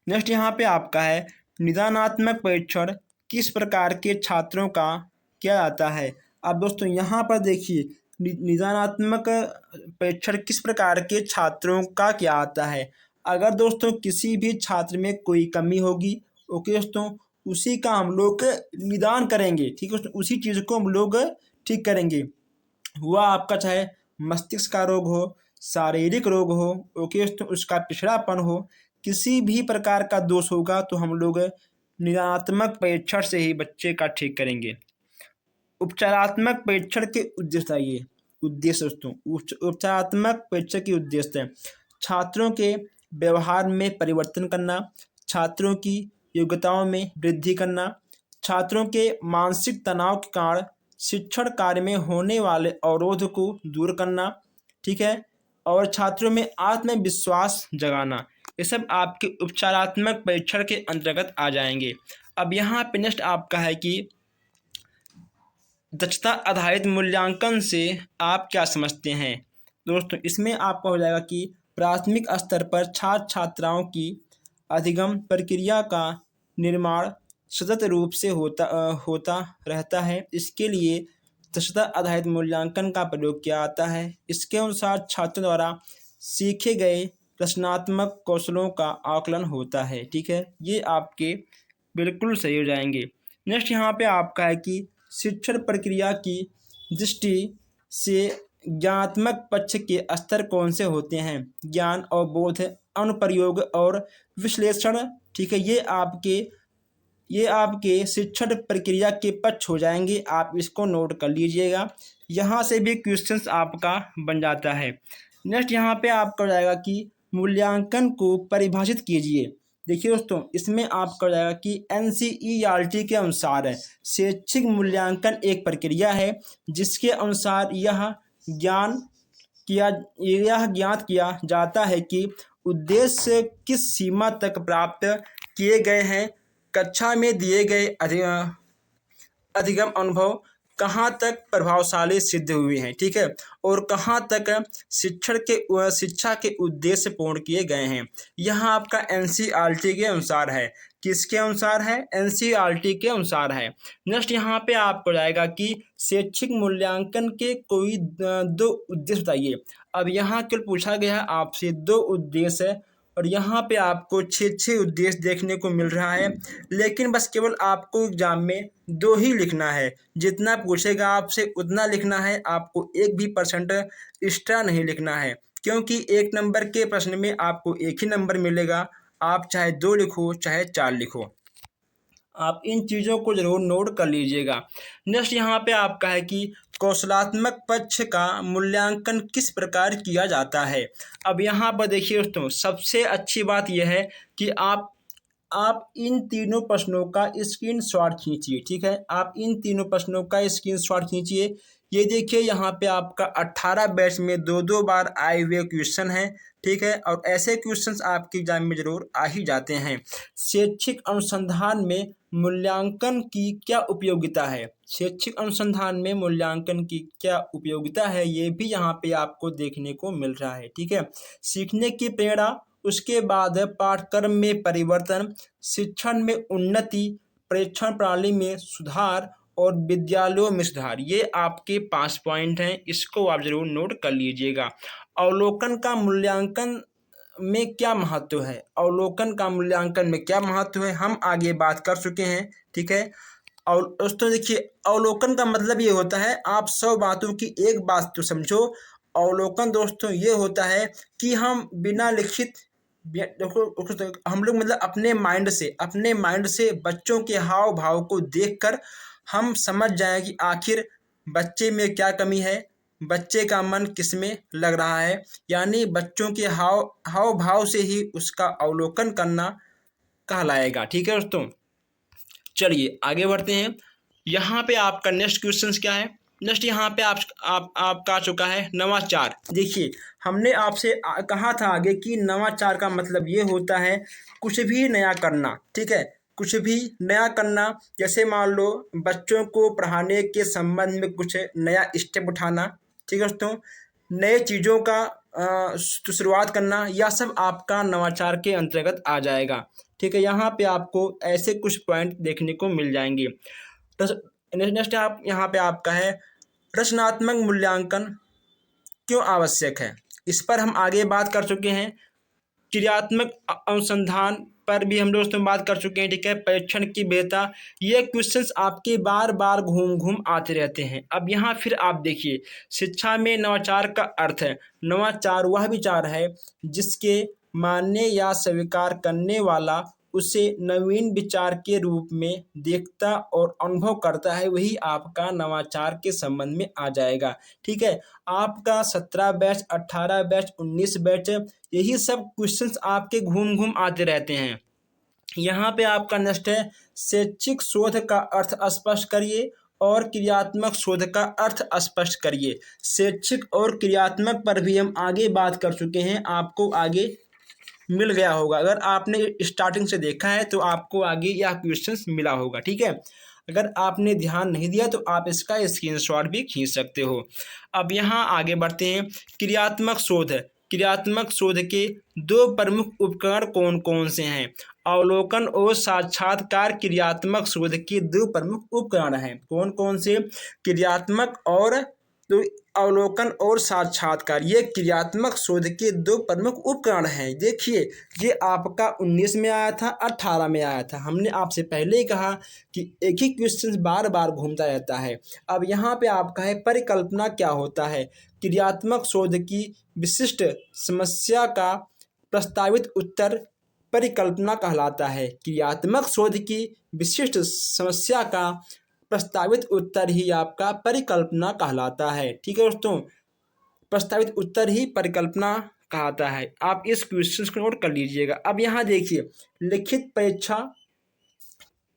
नेक्स्ट यहाँ पे आपका है निदानात्मक परीक्षण किस प्रकार के छात्रों का किया जाता है? अब दोस्तों यहाँ पर देखिए, निदानात्मक परीक्षण किस प्रकार के छात्रों का क्या आता है? अगर दोस्तों किसी भी छात्र में कोई कमी होगी, ओके दोस्तों, उसी का हम लोग निदान करेंगे, ठीक है। उसी चीज़ को हम लोग ठीक करेंगे। हुआ आपका चाहे मस्तिष्क का रोग हो, शारीरिक रोग हो, ओके दोस्तों, उसका पिछड़ापन हो, किसी भी प्रकार का दोष होगा तो हम लोग निदानात्मक परीक्षण से ही बच्चे का ठीक करेंगे। उपचारात्मक परीक्षण के उद्देश्य आइए। उद्देश्य दोस्तों, उपचारात्मक परीक्षण के उद्देश्य है छात्रों के व्यवहार में परिवर्तन करना, छात्रों की योग्यताओं में वृद्धि करना, छात्रों के मानसिक तनाव के कारण शिक्षण कार्य में होने वाले अवरोध को दूर करना, ठीक है, और छात्रों में आत्मविश्वास जगाना। ये सब आपके उपचारात्मक परीक्षण के अंतर्गत आ जाएंगे। अब यहाँ पे नेक्स्ट आपका है कि दक्षता आधारित मूल्यांकन से आप क्या समझते हैं? दोस्तों, इसमें आपका हो जाएगा कि प्राथमिक स्तर पर छात्र छात्राओं की अधिगम प्रक्रिया का निर्माण सतत रूप से होता रहता है। इसके लिए दक्षता आधारित मूल्यांकन का प्रयोग किया जाता है। इसके अनुसार छात्रों द्वारा सीखे गए रचनात्मक कौशलों का आकलन होता है, ठीक है। ये आपके बिल्कुल सही हो जाएंगे। नेक्स्ट यहाँ पे आपका है कि शिक्षण प्रक्रिया की दृष्टि से ज्ञानात्मक पक्ष के स्तर कौन से होते हैं? ज्ञान, अवबोध, अनुप्रयोग और विश्लेषण, ठीक है। ये आपके शिक्षण प्रक्रिया के पक्ष हो जाएंगे। आप इसको नोट कर लीजिएगा, यहाँ से भी क्वेश्चंस आपका बन जाता है। नेक्स्ट यहाँ पे आपका हो जाएगा कि मूल्यांकन को परिभाषित कीजिए। देखिए दोस्तों, इसमें आपका हो जाएगा कि एनसीईआरटी के अनुसार शैक्षिक मूल्यांकन एक प्रक्रिया है जिसके अनुसार यह ज्ञात किया जाता है कि उद्देश्य किस सीमा तक प्राप्त किए गए हैं, कक्षा में दिए गए अधिगम अनुभव कहाँ तक प्रभावशाली सिद्ध हुए हैं, ठीक है, और कहाँ तक शिक्षा के उद्देश्य पूर्ण किए गए हैं। यहाँ आपका एनसीईआरटी के अनुसार है। किसके अनुसार है? एनसीईआरटी के अनुसार है। नेक्स्ट यहाँ पे आपको जाएगा कि शैक्षिक मूल्यांकन के कोई 2 उद्देश्य बताइए। अब यहाँ कल पूछा गया है आपसे 2 उद्देश्य और यहाँ पे आपको 6 उद्देश्य देखने को मिल रहा है। लेकिन बस केवल आपको एग्जाम में 2 ही लिखना है। जितना पूछेगा आपसे उतना लिखना है, आपको 1 भी % एक्स्ट्रा नहीं लिखना है, क्योंकि 1 नंबर के प्रश्न में आपको 1 ही नंबर मिलेगा। आप चाहे 2 लिखो चाहे 4 लिखो। आप इन चीज़ों को ज़रूर नोट कर लीजिएगा। नेक्स्ट यहाँ पे आपका है कि कौशलात्मक पक्ष का मूल्यांकन किस प्रकार किया जाता है। अब यहाँ पर देखिए दोस्तों, सबसे अच्छी बात यह है कि आप इन तीनों प्रश्नों का स्क्रीनशॉट खींचिए। ठीक है, आप इन तीनों प्रश्नों का स्क्रीनशॉट खींचिए। ये देखिए यहाँ पे आपका 18 बैच में 2-2 बार आए हुए क्वेश्चन हैं। ठीक है, और ऐसे क्वेश्चंस आपके एग्जाम में जरूर आ ही जाते हैं। शैक्षिक अनुसंधान में मूल्यांकन की क्या उपयोगिता है। शैक्षिक अनुसंधान में मूल्यांकन की क्या उपयोगिता है, ये भी यहाँ पे आपको देखने को मिल रहा है। ठीक है, सीखने की प्रेरणा, उसके बाद पाठ्यक्रम में परिवर्तन, शिक्षण में उन्नति, परीक्षण प्रणाली में सुधार और विद्यालयों में सुधार। ये आपके 5 पॉइंट हैं, इसको आप जरूर नोट कर लीजिएगा। अवलोकन का मूल्यांकन में क्या महत्व है। अवलोकन का मूल्यांकन में क्या महत्व है, हम आगे बात कर चुके हैं। ठीक है, और दोस्तों देखिए, अवलोकन का मतलब ये होता है, आप 100 बातों की एक बात तो समझो। अवलोकन दोस्तों ये होता है कि हम बिना लिखित देखो हम लोग मतलब अपने माइंड से बच्चों के हाव भाव को देखकर हम समझ जाएं कि आखिर बच्चे में क्या कमी है, बच्चे का मन किस में लग रहा है। यानी बच्चों के हाव भाव से ही उसका अवलोकन करना कहलाएगा। ठीक है दोस्तों, चलिए आगे बढ़ते हैं। यहाँ पे आपका नेक्स्ट क्वेश्चन क्या है। नेक्स्ट यहाँ पे आपका आ चुका है नवाचार। देखिए, हमने आपसे कहा था आगे कि नवाचार का मतलब ये होता है कुछ भी नया करना। ठीक है, कुछ भी नया करना, जैसे मान लो बच्चों को पढ़ाने के संबंध में कुछ नया स्टेप उठाना। ठीक है दोस्तों, नए चीज़ों का शुरुआत करना, यह सब आपका नवाचार के अंतर्गत आ जाएगा। ठीक है, यहाँ पे आपको ऐसे कुछ पॉइंट देखने को मिल जाएंगे। नेक्स्ट आप यहाँ पे आपका है रचनात्मक मूल्यांकन क्यों आवश्यक है। इस पर हम आगे बात कर चुके हैं। क्रियात्मक अनुसंधान पर भी हम दोस्तों बात कर चुके हैं। ठीक है, परीक्षण की बेहता, ये क्वेश्चंस आपके बार बार घूम घूम आते रहते हैं। अब यहाँ फिर आप देखिए, शिक्षा में नवाचार का अर्थ है, नवाचार वह विचार है जिसके मानने या स्वीकार करने वाला उसे नवीन विचार के रूप में देखता और अनुभव करता है, वही आपका नवाचार के संबंध में आ जाएगा। ठीक है, आपका 17 बैच, 18 बैच, 19 बैच, यही सब क्वेश्चंस आपके घूम घूम आते रहते हैं। यहाँ पे आपका नेक्स्ट है शैक्षिक शोध का अर्थ स्पष्ट करिए और क्रियात्मक शोध का अर्थ स्पष्ट करिए। शैक्षिक और क्रियात्मक पर भी हम आगे बात कर चुके हैं, आपको आगे मिल गया होगा। अगर आपने स्टार्टिंग से देखा है तो आपको आगे यह क्वेश्चंस मिला होगा। ठीक है, अगर आपने ध्यान नहीं दिया तो आप इसका स्क्रीनशॉट भी खींच सकते हो। अब यहाँ आगे बढ़ते हैं। क्रियात्मक शोध, क्रियात्मक शोध के 2 प्रमुख उपकरण कौन कौन से हैं। अवलोकन और साक्षात्कार क्रियात्मक शोध के 2 प्रमुख उपकरण हैं। कौन कौन से, क्रियात्मक और तो अवलोकन और साक्षात्कार, ये क्रियात्मक शोध के 2 प्रमुख उपकरण हैं। देखिए, ये आपका 19 में आया था, 18 में आया था। हमने आपसे पहले ही कहा कि एक ही क्वेश्चन बार बार घूमता रहता है। अब यहाँ पे आपका है परिकल्पना क्या होता है। क्रियात्मक शोध की विशिष्ट समस्या का प्रस्तावित उत्तर परिकल्पना कहलाता है। क्रियात्मक शोध की विशिष्ट समस्या का प्रस्तावित उत्तर ही आपका परिकल्पना कहलाता है। ठीक है दोस्तों, प्रस्तावित उत्तर ही परिकल्पना कहलाता है। आप इस क्वेश्चन को नोट कर लीजिएगा। अब यहाँ देखिए, लिखित परीक्षा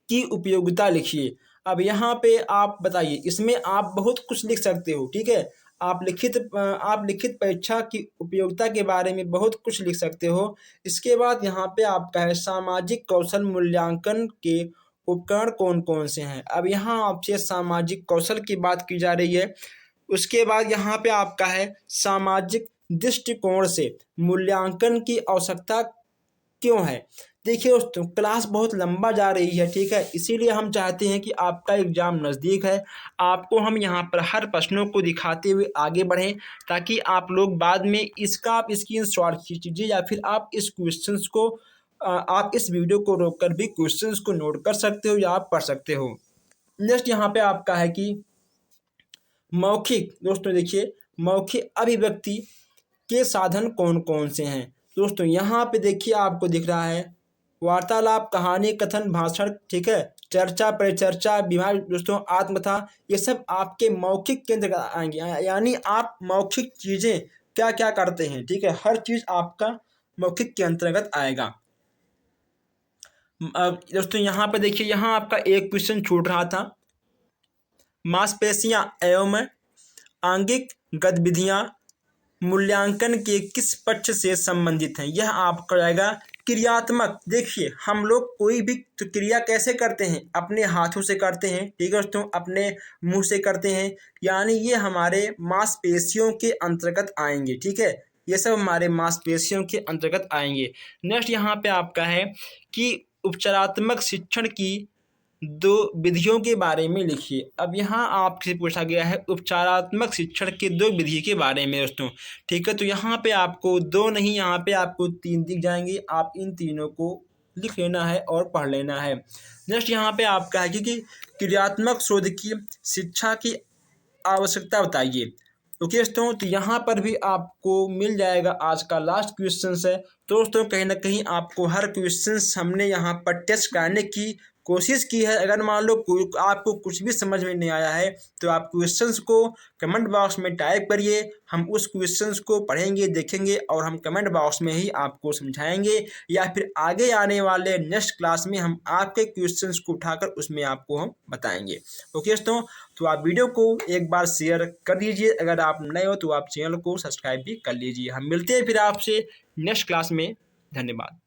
की उपयोगिता लिखिए। अब यहाँ पे आप बताइए, इसमें आप बहुत कुछ लिख सकते हो। ठीक है, आप लिखित परीक्षा की उपयोगिता के बारे में बहुत कुछ लिख सकते हो। इसके बाद यहाँ पे आपका है सामाजिक कौशल मूल्यांकन के उपकरण कौन कौन से हैं। अब यहाँ आपसे सामाजिक कौशल की बात की जा रही है। उसके बाद यहाँ पे आपका है सामाजिक दृष्टिकोण से मूल्यांकन की आवश्यकता क्यों है। देखिए दोस्तों, क्लास बहुत लंबा जा रही है, ठीक है, इसीलिए हम चाहते हैं कि आपका एग्ज़ाम नज़दीक है, आपको हम यहाँ पर हर प्रश्नों को दिखाते हुए आगे बढ़ें, ताकि आप लोग बाद में इसका आप स्क्रीनशॉट खींचिए या फिर आप इस क्वेश्चंस को आप इस वीडियो को रोककर भी क्वेश्चंस को नोट कर सकते हो या आप पढ़ सकते हो। नेक्स्ट यहाँ पे आपका है कि मौखिक, दोस्तों देखिए, मौखिक अभिव्यक्ति के साधन कौन कौन से हैं। दोस्तों यहाँ पे देखिए आपको दिख रहा है वार्तालाप, कहानी, कथन, भाषण, ठीक है, चर्चा, परिचर्चा, विवाह, दोस्तों आत्मकथा, ये सब आपके मौखिक के अंतर्गत आएंगे। यानी आप मौखिक चीज़ें क्या क्या करते हैं, ठीक है, हर चीज़ आपका मौखिक के अंतर्गत आएगा। अब दोस्तों यहाँ पर देखिए, यहाँ आपका एक क्वेश्चन छूट रहा था, मांसपेशियां एवं आंगिक गतिविधियां मूल्यांकन के किस पक्ष से संबंधित हैं। यह आपका रहेगा क्रियात्मक। देखिए हम लोग कोई भी तो क्रिया कैसे करते हैं, अपने हाथों से करते हैं, ठीक है दोस्तों, अपने मुंह से करते हैं, यानी ये हमारे मांसपेशियों के अंतर्गत आएंगे, ठीक है, ये सब हमारे मांसपेशियों के अंतर्गत आएंगे। नेक्स्ट यहाँ पे आपका है कि उपचारात्मक शिक्षण की दो विधियों के बारे में लिखिए। अब यहाँ आपसे पूछा गया है उपचारात्मक शिक्षण के दो विधि के बारे में दोस्तों, ठीक है, तो यहाँ पे आपको दो नहीं, यहाँ पे आपको 3 दिख जाएंगे, आप इन तीनों को लिख लेना है और पढ़ लेना है। नेक्स्ट यहाँ पे आपका है कि क्रियात्मक शोध की शिक्षा की आवश्यकता बताइए। ओके दोस्तों, तो यहाँ पर भी आपको मिल जाएगा, आज का लास्ट क्वेश्चन है। तो दोस्तों कहीं ना कहीं आपको हर क्वेश्चन हमने यहाँ पर टेस्ट करने की कोशिश की है। अगर मान लो आपको कुछ भी समझ में नहीं आया है तो आप क्वेश्चंस को कमेंट बॉक्स में टाइप करिए, हम उस क्वेश्चंस को पढ़ेंगे, देखेंगे और हम कमेंट बॉक्स में ही आपको समझाएंगे, या फिर आगे आने वाले नेक्स्ट क्लास में हम आपके क्वेश्चंस को उठाकर उसमें आपको हम बताएंगे। ओके दोस्तों, तो आप वीडियो को एक बार शेयर कर दीजिए, अगर आप नए हो तो आप चैनल को सब्सक्राइब भी कर लीजिए। हम मिलते हैं फिर आपसे नेक्स्ट क्लास में। धन्यवाद।